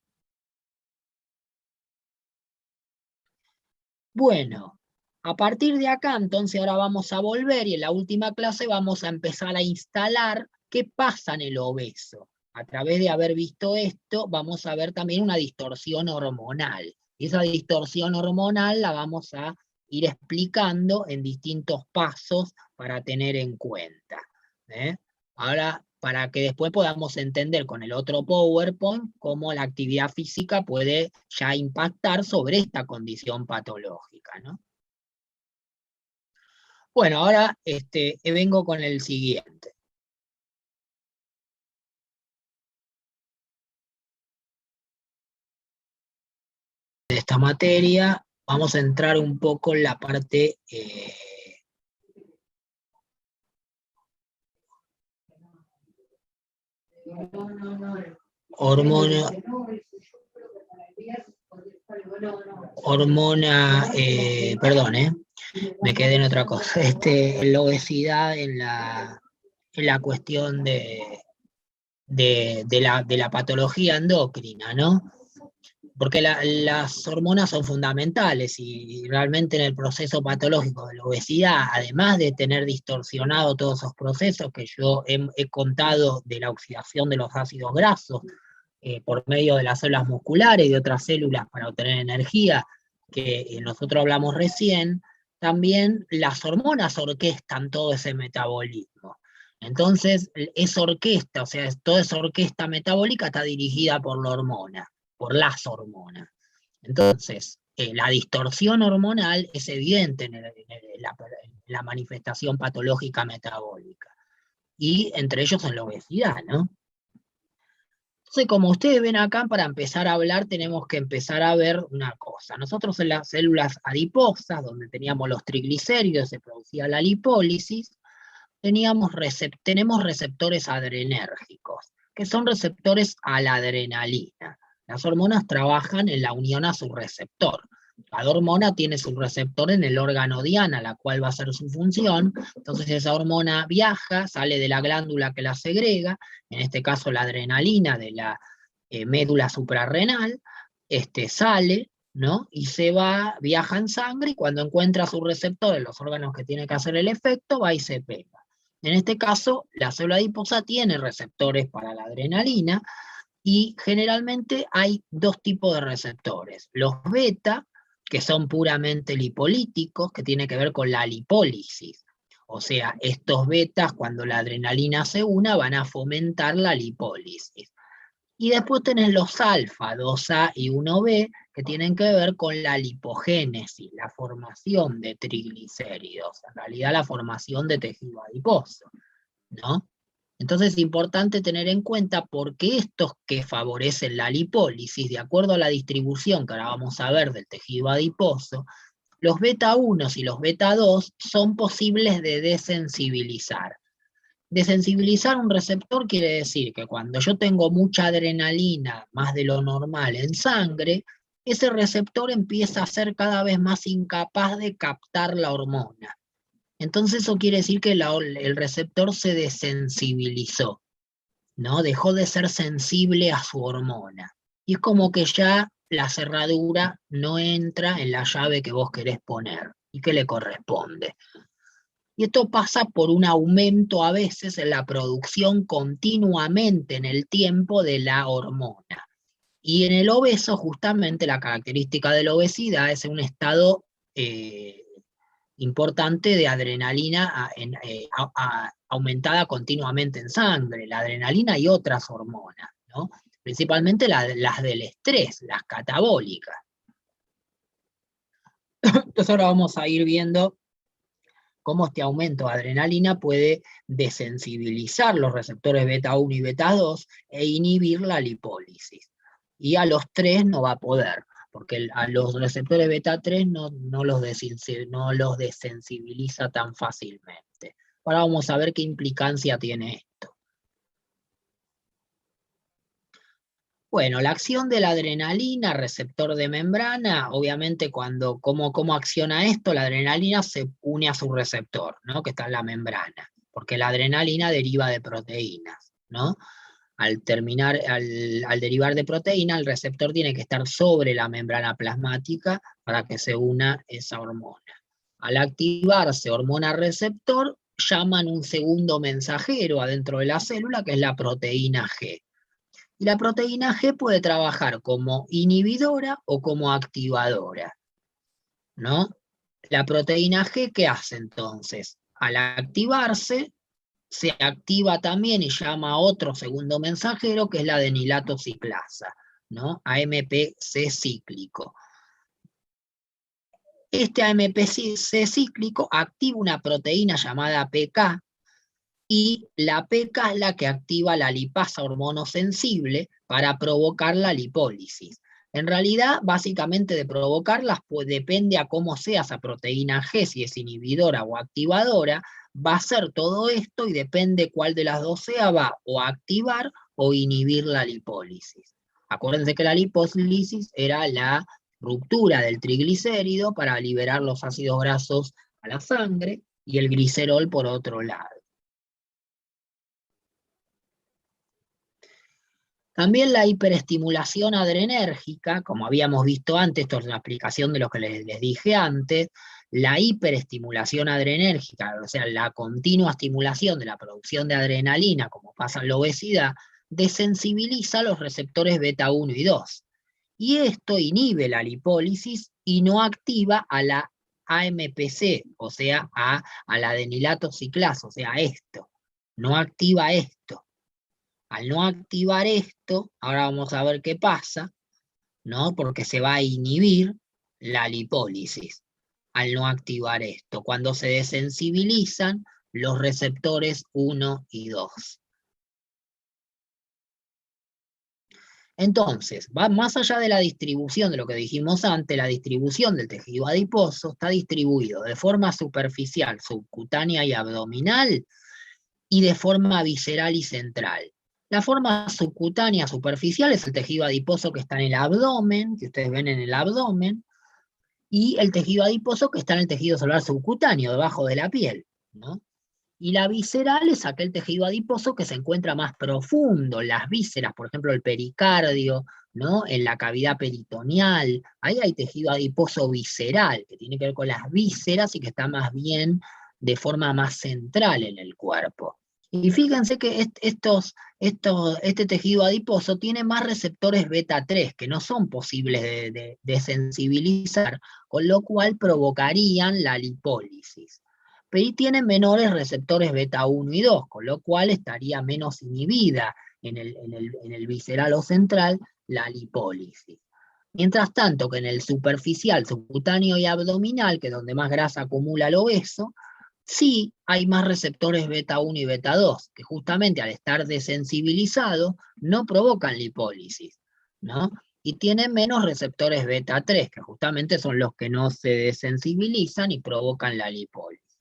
Bueno, a partir de acá, entonces ahora vamos a volver y en la última clase vamos a empezar a instalar qué pasa en el obeso. A través de haber visto esto, vamos a ver también una distorsión hormonal. Y esa distorsión hormonal la vamos a ir explicando en distintos pasos para tener en cuenta, ¿eh? Ahora, para que después podamos entender con el otro PowerPoint cómo la actividad física puede ya impactar sobre esta condición patológica, ¿no? Bueno, ahora vengo con el siguiente. De esta materia vamos a entrar un poco en la parte perdón, me quedé en otra cosa. La obesidad en la cuestión de la patología endocrina, ¿no? Porque las hormonas son fundamentales y realmente en el proceso patológico de la obesidad, además de tener distorsionado todos esos procesos que yo he contado de la oxidación de los ácidos grasos por medio de las células musculares y de otras células para obtener energía, que nosotros hablamos recién, también las hormonas orquestan todo ese metabolismo. Entonces, esa orquesta, o sea, toda esa orquesta metabólica está dirigida por la hormona, por las hormonas. Entonces, la distorsión hormonal es evidente en la manifestación patológica metabólica, y entre ellos en la obesidad, ¿no? Entonces, como ustedes ven acá, para empezar a hablar tenemos que empezar a ver una cosa. Nosotros en las células adiposas, donde teníamos los triglicéridos, se producía la lipólisis, tenemos receptores adrenérgicos, que son receptores a la adrenalina. Las hormonas trabajan en la unión a su receptor. Cada hormona tiene su receptor en el órgano diana, la cual va a ser su función. Entonces esa hormona viaja, sale de la glándula que la segrega, en este caso la adrenalina de la médula suprarrenal, sale, ¿no? Y viaja en sangre, y cuando encuentra su receptor en los órganos que tiene que hacer el efecto, va y se pega. En este caso, la célula adiposa tiene receptores para la adrenalina, y generalmente hay dos tipos de receptores. Los beta, que son puramente lipolíticos, que tiene que ver con la lipólisis. O sea, estos betas, cuando la adrenalina se una, van a fomentar la lipólisis. Y después tenés los alfa, 2A y 1B, que tienen que ver con la lipogénesis, la formación de triglicéridos, en realidad la formación de tejido adiposo, ¿no? Entonces es importante tener en cuenta porque estos que favorecen la lipólisis, de acuerdo a la distribución que ahora vamos a ver del tejido adiposo, los beta 1 y los beta 2 son posibles de desensibilizar. Desensibilizar un receptor quiere decir que cuando yo tengo mucha adrenalina, más de lo normal en sangre, ese receptor empieza a ser cada vez más incapaz de captar la hormona. Entonces eso quiere decir que el receptor se desensibilizó, ¿no? Dejó de ser sensible a su hormona. Y es como que ya la cerradura no entra en la llave que vos querés poner y que le corresponde. Y esto pasa por un aumento a veces en la producción continuamente en el tiempo de la hormona. Y en el obeso, justamente, la característica de la obesidad es un estado importante de adrenalina aumentada continuamente en sangre, la adrenalina y otras hormonas, ¿no? Principalmente las del estrés, las catabólicas. Entonces ahora vamos a ir viendo cómo este aumento de adrenalina puede desensibilizar los receptores beta 1 y beta 2 e inhibir la lipólisis. Y a los 3 no va a poder, porque a los receptores beta 3 no los desensibiliza tan fácilmente. Ahora vamos a ver qué implicancia tiene esto. Bueno, la acción de la adrenalina, receptor de membrana, obviamente ¿cómo acciona esto? La adrenalina se une a su receptor, ¿no? Que está en la membrana, porque la adrenalina deriva de proteínas, ¿no? Al derivar de proteína, el receptor tiene que estar sobre la membrana plasmática para que se una esa hormona. Al activarse hormona receptor, llaman un segundo mensajero adentro de la célula, que es la proteína G. Y la proteína G puede trabajar como inhibidora o como activadora, ¿no? La proteína G, ¿qué hace entonces? Al activarse, se activa también y llama a otro segundo mensajero, que es la adenilato ciclasa, ¿no? AMPC cíclico. Este AMPC cíclico activa una proteína llamada PK, y la PK es la que activa la lipasa hormonosensible para provocar la lipólisis. En realidad, básicamente de provocarlas, pues depende a cómo sea esa proteína G, si es inhibidora o activadora, va a hacer todo esto y depende cuál de las dos sea, va o a activar o inhibir la lipólisis. Acuérdense que la lipólisis era la ruptura del triglicérido para liberar los ácidos grasos a la sangre y el glicerol por otro lado. También la hiperestimulación adrenérgica, como habíamos visto antes, esto es una explicación de lo que les dije antes, la hiperestimulación adrenérgica, o sea, la continua estimulación de la producción de adrenalina, como pasa en la obesidad, desensibiliza los receptores beta 1 y 2. Y esto inhibe la lipólisis y no activa a la AMPC, o sea, a la adenilato ciclasa, o sea, esto. No activa esto. Al no activar esto, ahora vamos a ver qué pasa, ¿no? Porque se va a inhibir la lipólisis al no activar esto, cuando se desensibilizan los receptores 1 y 2. Entonces, va más allá de la distribución de lo que dijimos antes, la distribución del tejido adiposo está distribuido de forma superficial, subcutánea y abdominal, y de forma visceral y central. La forma subcutánea superficial es el tejido adiposo que está en el abdomen, que ustedes ven en el abdomen, y el tejido adiposo que está en el tejido celular subcutáneo, debajo de la piel, ¿no? Y la visceral es aquel tejido adiposo que se encuentra más profundo, las vísceras, por ejemplo, el pericardio, ¿no? En la cavidad peritoneal, ahí hay tejido adiposo visceral, que tiene que ver con las vísceras y que está más bien de forma más central en el cuerpo. Y fíjense que este tejido adiposo tiene más receptores beta 3, que no son posibles de sensibilizar, con lo cual provocarían la lipólisis. Pero tiene menores receptores beta 1 y 2, con lo cual estaría menos inhibida en el visceral o central la lipólisis. Mientras tanto que en el superficial, subcutáneo y abdominal, que es donde más grasa acumula el obeso, sí hay más receptores beta 1 y beta 2, que justamente al estar desensibilizados no provocan lipólisis, ¿no? Y tienen menos receptores beta 3, que justamente son los que no se desensibilizan y provocan la lipólisis.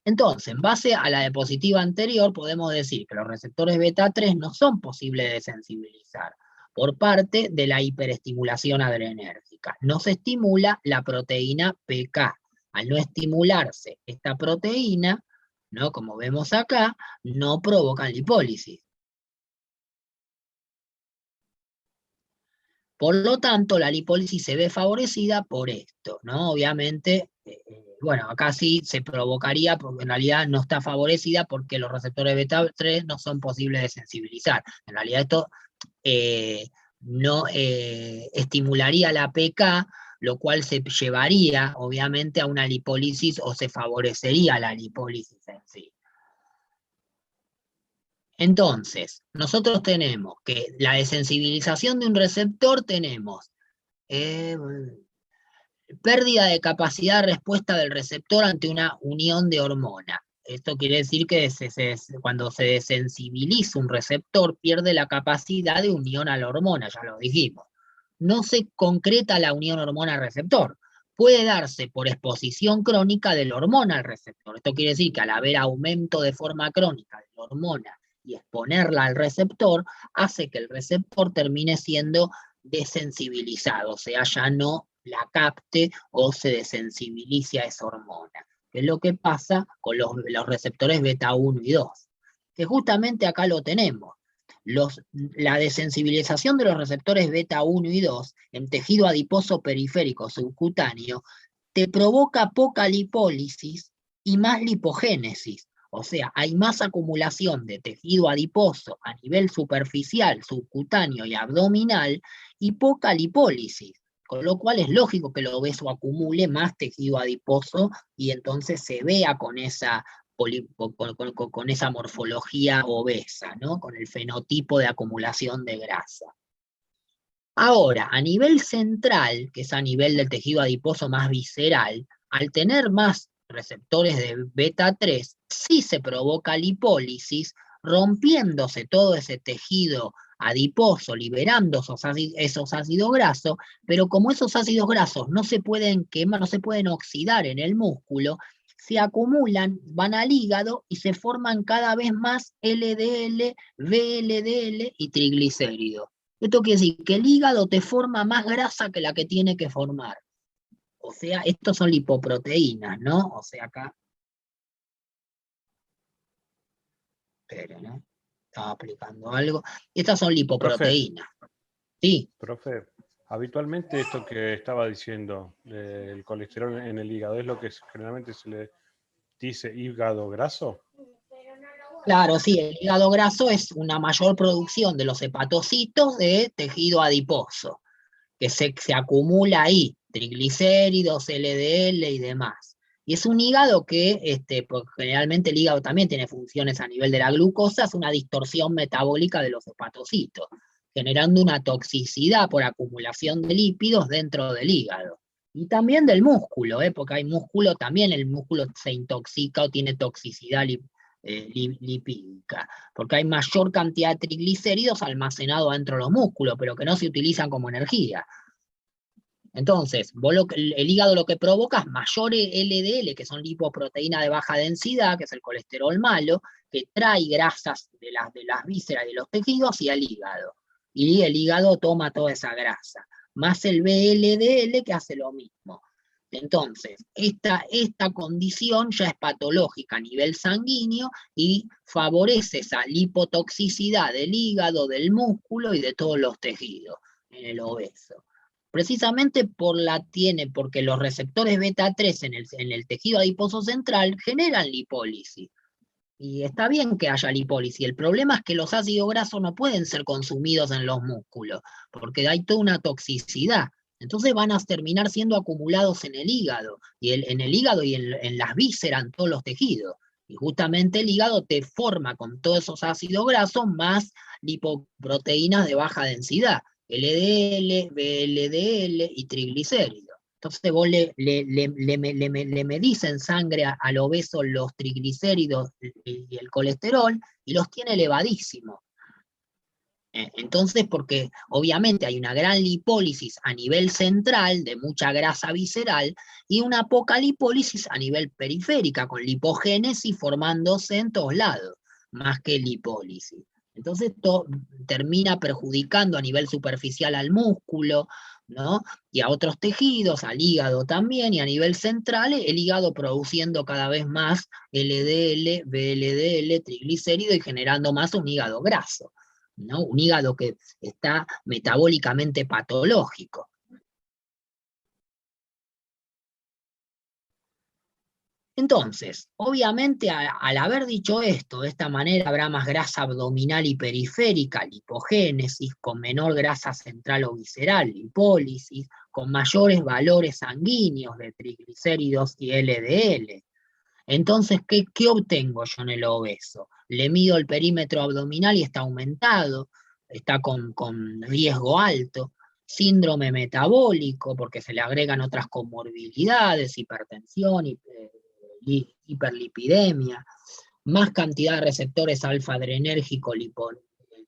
Entonces, en base a la diapositiva anterior, podemos decir que los receptores beta 3 no son posibles de sensibilizar por parte de la hiperestimulación adrenérgica. No se estimula la proteína PK. Al no estimularse esta proteína, ¿no? Como vemos acá, no provocan lipólisis. Por lo tanto, la lipólisis se ve favorecida por esto, ¿no? Obviamente, bueno, acá sí se provocaría, porque en realidad no está favorecida porque los receptores beta 3 no son posibles de sensibilizar. En realidad esto no estimularía la PK, lo cual se llevaría, obviamente, a una lipólisis o se favorecería la lipólisis en sí. Entonces, nosotros tenemos que la desensibilización de un receptor tenemos pérdida de capacidad de respuesta del receptor ante una unión de hormona. Esto quiere decir que cuando se desensibiliza un receptor pierde la capacidad de unión a la hormona, ya lo dijimos. No se concreta la unión hormona-receptor. Puede darse por exposición crónica de la hormona al receptor. Esto quiere decir que al haber aumento de forma crónica de la hormona y exponerla al receptor, hace que el receptor termine siendo desensibilizado, o sea, ya no la capte o se desensibilice a esa hormona, que es lo que pasa con los receptores beta 1 y 2, que justamente acá lo tenemos. La desensibilización de los receptores beta 1 y 2 en tejido adiposo periférico subcutáneo te provoca poca lipólisis y más lipogénesis. O sea, hay más acumulación de tejido adiposo a nivel superficial, subcutáneo y abdominal y poca lipólisis. Con lo cual es lógico que el obeso acumule más tejido adiposo y entonces se vea con esa con esa morfología obesa, ¿no? Con el fenotipo de acumulación de grasa. Ahora, a nivel central, que es a nivel del tejido adiposo más visceral, al tener más receptores de beta 3, sí se provoca lipólisis, rompiéndose todo ese tejido adiposo, liberando esos ácidos grasos, pero como esos ácidos grasos no se pueden quemar, no se pueden oxidar en el músculo, se acumulan, van al hígado y se forman cada vez más LDL, VLDL y triglicéridos. Esto quiere decir que el hígado te forma más grasa que la que tiene que formar. O sea, estos son lipoproteínas, ¿no? O sea, acá... Esperen, ¿no? Estaba aplicando algo. Estas son lipoproteínas. Sí. Profe, habitualmente esto que estaba diciendo, el colesterol en el hígado, ¿es lo que generalmente se le dice hígado graso? Claro, sí, el hígado graso es una mayor producción de los hepatocitos de tejido adiposo, que se acumula ahí, triglicéridos, LDL y demás. Y es un hígado que, pues generalmente el hígado también tiene funciones a nivel de la glucosa, es una distorsión metabólica de los hepatocitos, generando una toxicidad por acumulación de lípidos dentro del hígado. Y también del músculo, porque hay músculo, también el músculo se intoxica o tiene toxicidad lipídica, porque hay mayor cantidad de triglicéridos almacenados dentro de los músculos, pero que no se utilizan como energía. Entonces, el hígado lo que provoca es mayor LDL, que son lipoproteínas de baja densidad, que es el colesterol malo, que trae grasas de las vísceras y de los tejidos hacia el hígado. Y el hígado toma toda esa grasa, más el VLDL que hace lo mismo. Entonces, esta condición ya es patológica a nivel sanguíneo y favorece esa lipotoxicidad del hígado, del músculo y de todos los tejidos en el obeso. Precisamente porque los receptores beta 3 en el tejido adiposo central generan lipólisis. Y está bien que haya lipólisis. El problema es que los ácidos grasos no pueden ser consumidos en los músculos, porque hay toda una toxicidad. Entonces van a terminar siendo acumulados en el hígado, y en el hígado y en las vísceras, en todos los tejidos. Y justamente el hígado te forma con todos esos ácidos grasos más lipoproteínas de baja densidad. LDL, VLDL y triglicéridos. Entonces vos le medís en sangre al obeso los triglicéridos y el colesterol y los tiene elevadísimos. Entonces, porque obviamente hay una gran lipólisis a nivel central de mucha grasa visceral y una poca lipólisis a nivel periférica, con lipogénesis formándose en todos lados, más que lipólisis. Entonces termina perjudicando a nivel superficial al músculo, ¿no? Y a otros tejidos, al hígado también, y a nivel central el hígado produciendo cada vez más LDL, VLDL, triglicérido y generando más un hígado graso, ¿no? Un hígado que está metabólicamente patológico. Entonces, obviamente, al haber dicho esto, de esta manera habrá más grasa abdominal y periférica, lipogénesis, con menor grasa central o visceral, lipólisis, con mayores valores sanguíneos de triglicéridos y LDL. Entonces, ¿qué obtengo yo en el obeso? Le mido el perímetro abdominal y está aumentado, está con riesgo alto, síndrome metabólico, porque se le agregan otras comorbilidades, hipertensión, hiperlipidemia, más cantidad de receptores alfa-adrenérgico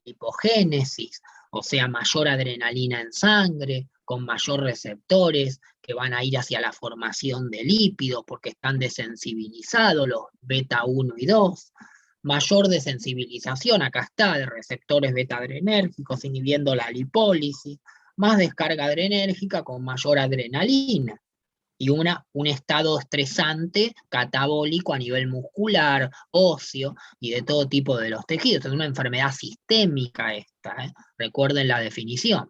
lipogénesis, o sea, mayor adrenalina en sangre, con mayor receptores que van a ir hacia la formación de lípidos porque están desensibilizados los beta 1 y 2, mayor desensibilización, acá está, de receptores beta-adrenérgicos inhibiendo la lipólisis, más descarga adrenérgica con mayor adrenalina, y un estado estresante catabólico a nivel muscular, óseo y de todo tipo de los tejidos. Es una enfermedad sistémica esta, recuerden la definición.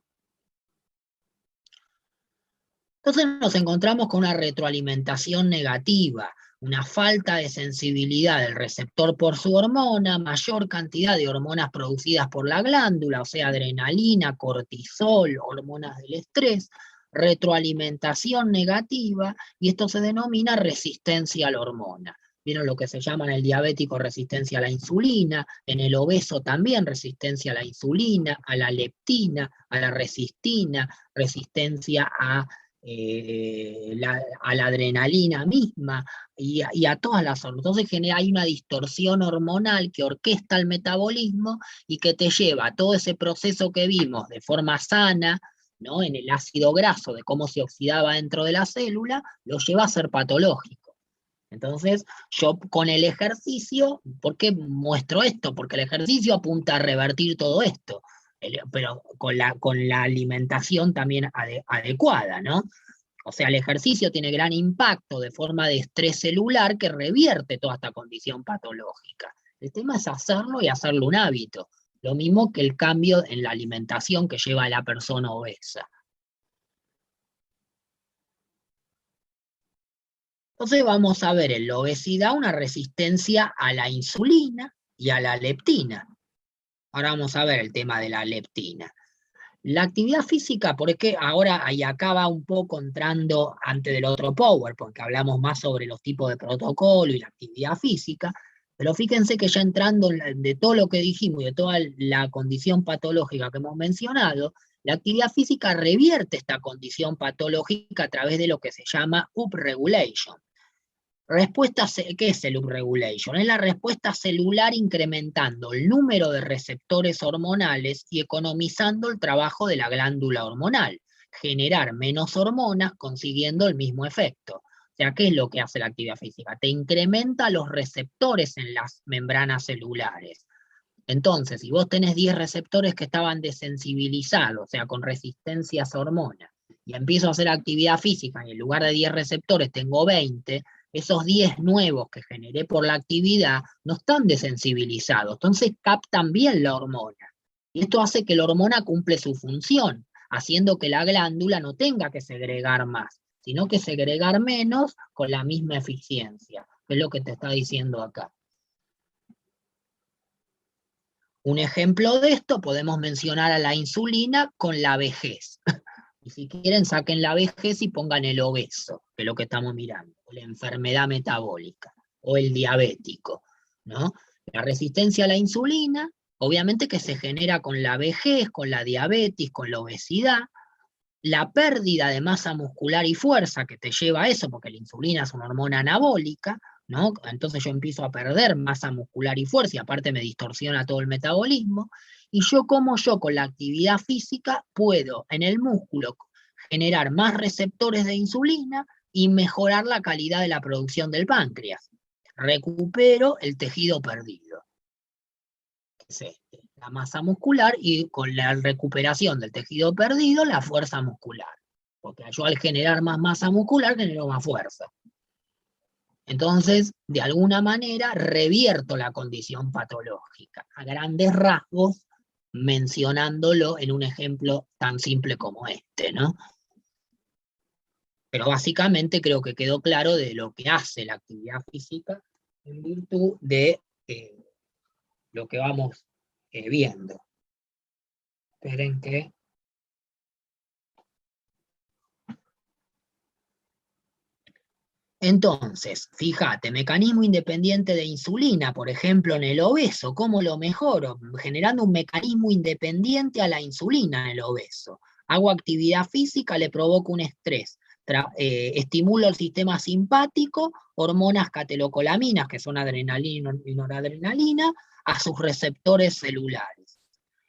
Entonces nos encontramos con una retroalimentación negativa, una falta de sensibilidad del receptor por su hormona, mayor cantidad de hormonas producidas por la glándula, o sea, adrenalina, cortisol, hormonas del estrés, retroalimentación negativa, y esto se denomina resistencia a la hormona. ¿Vieron lo que se llama en el diabético resistencia a la insulina? En el obeso también resistencia a la insulina, a la leptina, a la resistina, resistencia a la adrenalina misma y a todas las hormonas. Entonces hay una distorsión hormonal que orquesta el metabolismo y que te lleva a todo ese proceso que vimos de forma sana, ¿no? En el ácido graso, de cómo se oxidaba dentro de la célula, lo lleva a ser patológico. Entonces, yo con el ejercicio, ¿por qué muestro esto? Porque el ejercicio apunta a revertir todo esto, pero con la alimentación también adecuada, ¿no? O sea, el ejercicio tiene gran impacto de forma de estrés celular que revierte toda esta condición patológica. El tema es hacerlo y hacerlo un hábito. Lo mismo que el cambio en la alimentación que lleva a la persona obesa. Entonces vamos a ver en la obesidad una resistencia a la insulina y a la leptina. Ahora vamos a ver el tema de la leptina. La actividad física, porque ahora y acá va un poco entrando antes del otro PowerPoint, porque hablamos más sobre los tipos de protocolo y la actividad física, pero fíjense que ya entrando de todo lo que dijimos y de toda la condición patológica que hemos mencionado, la actividad física revierte esta condición patológica a través de lo que se llama upregulation. ¿Qué es el upregulation? Es la respuesta celular incrementando el número de receptores hormonales y economizando el trabajo de la glándula hormonal. Generar menos hormonas consiguiendo el mismo efecto. O sea, ¿qué es lo que hace la actividad física? Te incrementa los receptores en las membranas celulares. Entonces, si vos tenés 10 receptores que estaban desensibilizados, o sea, con resistencias a hormonas, y empiezo a hacer actividad física y en lugar de 10 receptores tengo 20, esos 10 nuevos que generé por la actividad no están desensibilizados, entonces captan bien la hormona. Y esto hace que la hormona cumple su función, haciendo que la glándula no tenga que segregar más, sino que segregar menos con la misma eficiencia, que es lo que te está diciendo acá. Un ejemplo de esto podemos mencionar a la insulina con la vejez. Y si quieren, saquen la vejez y pongan el obeso, que es lo que estamos mirando, o la enfermedad metabólica, o el diabético, ¿no? La resistencia a la insulina, obviamente que se genera con la vejez, con la diabetes, con la obesidad, la pérdida de masa muscular y fuerza que te lleva a eso, porque la insulina es una hormona anabólica, ¿no? Entonces yo empiezo a perder masa muscular y fuerza, y aparte me distorsiona todo el metabolismo, y yo con la actividad física puedo en el músculo generar más receptores de insulina y mejorar la calidad de la producción del páncreas. Recupero el tejido perdido, que es la masa muscular, y con la recuperación del tejido perdido, la fuerza muscular. Porque yo al generar más masa muscular genero más fuerza. Entonces, de alguna manera, revierto la condición patológica, a grandes rasgos, mencionándolo en un ejemplo tan simple como este, ¿no? Pero básicamente creo que quedó claro de lo que hace la actividad física en virtud de lo que vamos viendo. Esperen que... Entonces, fíjate, mecanismo independiente de insulina, por ejemplo, en el obeso, ¿cómo lo mejoro? Generando un mecanismo independiente a la insulina en el obeso. Hago actividad física, le provoco un estrés. Estimulo el sistema simpático, hormonas catecolaminas, que son adrenalina y noradrenalina, a sus receptores celulares.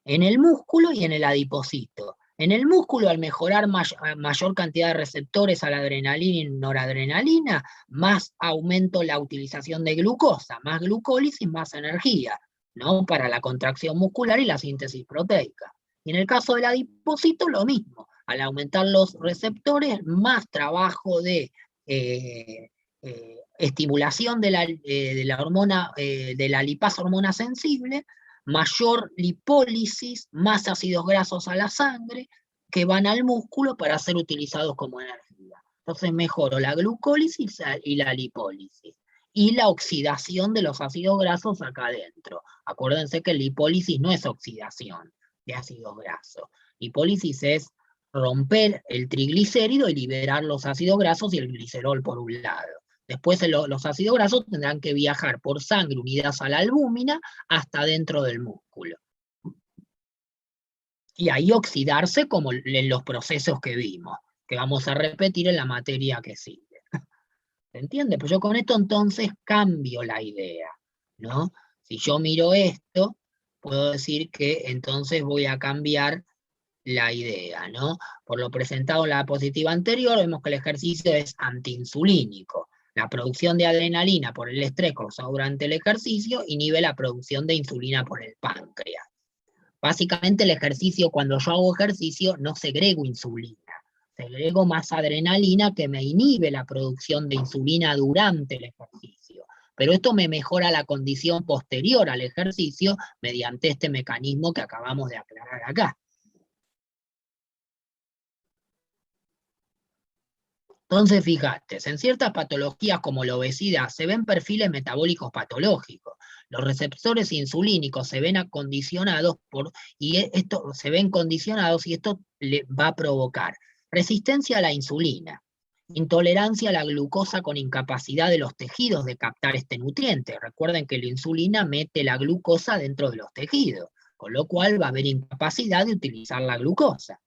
En el músculo y en el adipocito. En el músculo, al mejorar mayor cantidad de receptores a la adrenalina y noradrenalina, más aumento la utilización de glucosa, más glucólisis, más energía, ¿no? Para la contracción muscular y la síntesis proteica. Y en el caso del adipocito, lo mismo. Al aumentar los receptores, más trabajo de estimulación de la hormona, de la lipasa hormona sensible, mayor lipólisis, más ácidos grasos a la sangre, que van al músculo para ser utilizados como energía. Entonces mejoro la glucólisis y la lipólisis. Y la oxidación de los ácidos grasos acá adentro. Acuérdense que lipólisis no es oxidación de ácidos grasos. Lipólisis es romper el triglicérido y liberar los ácidos grasos y el glicerol por un lado. Después los ácidos grasos tendrán que viajar por sangre unidas a la albúmina hasta dentro del músculo. Y ahí oxidarse como en los procesos que vimos, que vamos a repetir en la materia que sigue. ¿Se entiende? Pues yo con esto entonces cambio la idea, ¿no? Si yo miro esto, puedo decir que entonces voy a cambiar la idea, ¿no? Por lo presentado en la diapositiva anterior, vemos que el ejercicio es antiinsulínico. La producción de adrenalina por el estrés causado durante el ejercicio inhibe la producción de insulina por el páncreas. Básicamente el ejercicio, cuando yo hago ejercicio, no segrego insulina, segrego más adrenalina que me inhibe la producción de insulina durante el ejercicio. Pero esto me mejora la condición posterior al ejercicio mediante este mecanismo que acabamos de aclarar acá. Entonces, fíjate, en ciertas patologías como la obesidad se ven perfiles metabólicos patológicos. Los receptores insulínicos se ven condicionados y esto le va a provocar resistencia a la insulina, intolerancia a la glucosa con incapacidad de los tejidos de captar este nutriente. Recuerden que la insulina mete la glucosa dentro de los tejidos, con lo cual va a haber incapacidad de utilizar la glucosa.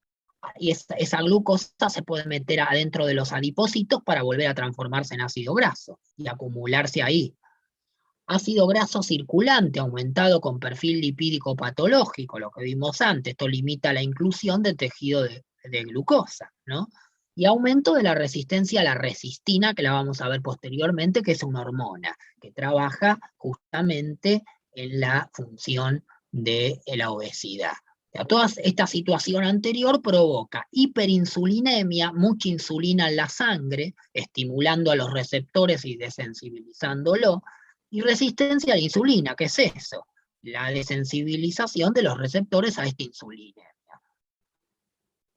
Y esa glucosa se puede meter adentro de los adipocitos para volver a transformarse en ácido graso y acumularse ahí. Ácido graso circulante aumentado con perfil lipídico patológico, lo que vimos antes, esto limita la inclusión de tejido de glucosa, ¿no? Y aumento de la resistencia a la resistina, que la vamos a ver posteriormente, que es una hormona que trabaja justamente en la función de la obesidad. Toda esta situación anterior provoca hiperinsulinemia, mucha insulina en la sangre, estimulando a los receptores y desensibilizándolo, y resistencia a la insulina, ¿qué es eso? La desensibilización de los receptores a esta insulina.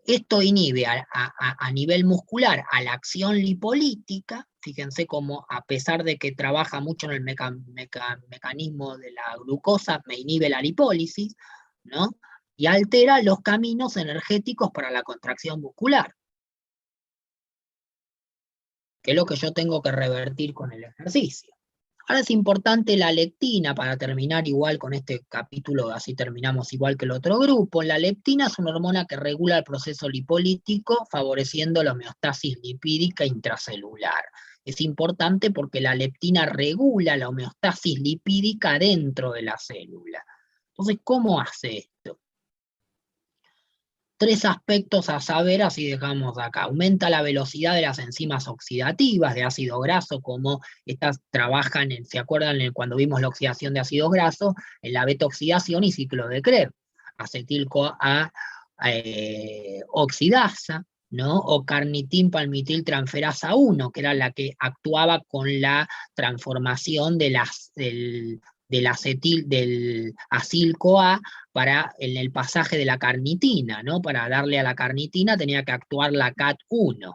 Esto inhibe a nivel muscular a la acción lipolítica, fíjense cómo a pesar de que trabaja mucho en el mecanismo de la glucosa, me inhibe la lipólisis, ¿no? Y altera los caminos energéticos para la contracción muscular, que es lo que yo tengo que revertir con el ejercicio. Ahora es importante la leptina, para terminar igual con este capítulo, así terminamos igual que el otro grupo. La leptina es una hormona que regula el proceso lipolítico, favoreciendo la homeostasis lipídica intracelular. Es importante porque la leptina regula la homeostasis lipídica dentro de la célula. Entonces, ¿cómo hace esto? Tres aspectos a saber, así dejamos acá. Aumenta la velocidad de las enzimas oxidativas de ácido graso, como estas trabajan, ¿se acuerdan cuando vimos la oxidación de ácidos grasos? En la beta-oxidación y ciclo de Krebs. Acetil-CoA oxidasa, ¿no? O carnitin-palmitil-transferasa 1, que era la que actuaba con la transformación del acil-CoA en el pasaje de la carnitina, ¿no? Para darle a la carnitina tenía que actuar la CAT1.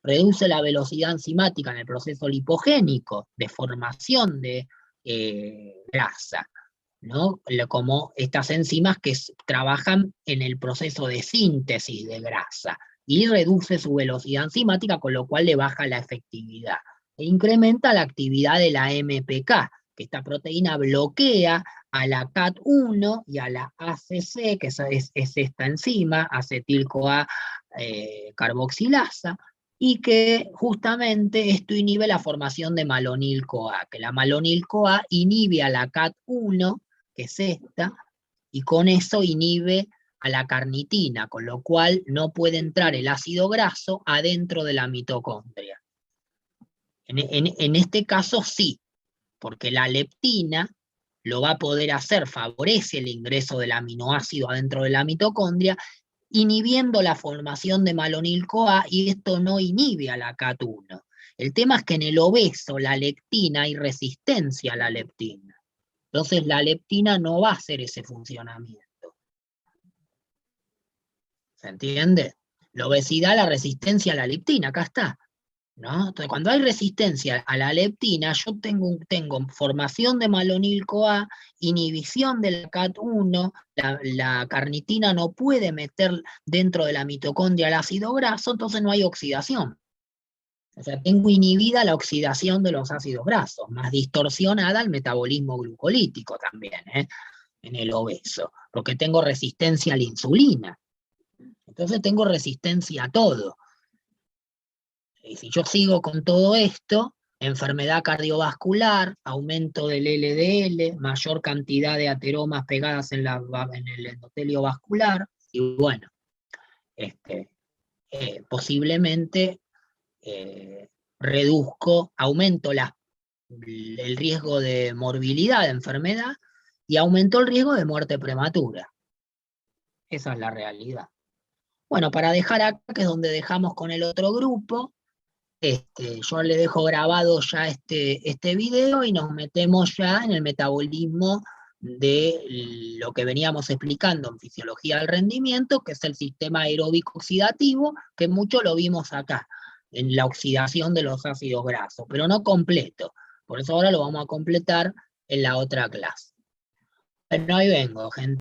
reduce la velocidad enzimática en el proceso lipogénico de formación de grasa, ¿no? Como estas enzimas que trabajan en el proceso de síntesis de grasa, y reduce su velocidad enzimática, con lo cual le baja la efectividad. E incrementa la actividad de la MPK, que esta proteína bloquea a la CAT1 y a la ACC, que es esta enzima, acetil-CoA carboxilasa, y que justamente esto inhibe la formación de malonil-CoA, que la malonil-CoA inhibe a la CAT1, que es esta, y con eso inhibe a la carnitina, con lo cual no puede entrar el ácido graso adentro de la mitocondria. En este caso sí, porque la leptina lo va a poder hacer, favorece el ingreso del aminoácido adentro de la mitocondria, inhibiendo la formación de malonil-CoA, y esto no inhibe a la CAT1. El tema es que en el obeso, la leptina, hay resistencia a la leptina. Entonces la leptina no va a hacer ese funcionamiento. ¿Se entiende? La obesidad, la resistencia a la leptina, acá está, ¿no? Entonces, cuando hay resistencia a la leptina, yo tengo formación de malonil-CoA, inhibición del CAT1, la carnitina no puede meter dentro de la mitocondria el ácido graso, entonces no hay oxidación. O sea, tengo inhibida la oxidación de los ácidos grasos, más distorsionada el metabolismo glucolítico también, en el obeso, porque tengo resistencia a la insulina. Entonces tengo resistencia a todo. Y si yo sigo con todo esto, enfermedad cardiovascular, aumento del LDL, mayor cantidad de ateromas pegadas en el endotelio vascular, y bueno, posiblemente aumento el riesgo de morbilidad, de enfermedad, y aumento el riesgo de muerte prematura. Esa es la realidad. Bueno, para dejar acá, que es donde dejamos con el otro grupo, yo le dejo grabado ya este video, y nos metemos ya en el metabolismo de lo que veníamos explicando en fisiología del rendimiento, que es el sistema aeróbico oxidativo, que mucho lo vimos acá, en la oxidación de los ácidos grasos, pero no completo. Por eso ahora lo vamos a completar en la otra clase. Bueno, ahí vengo, gente.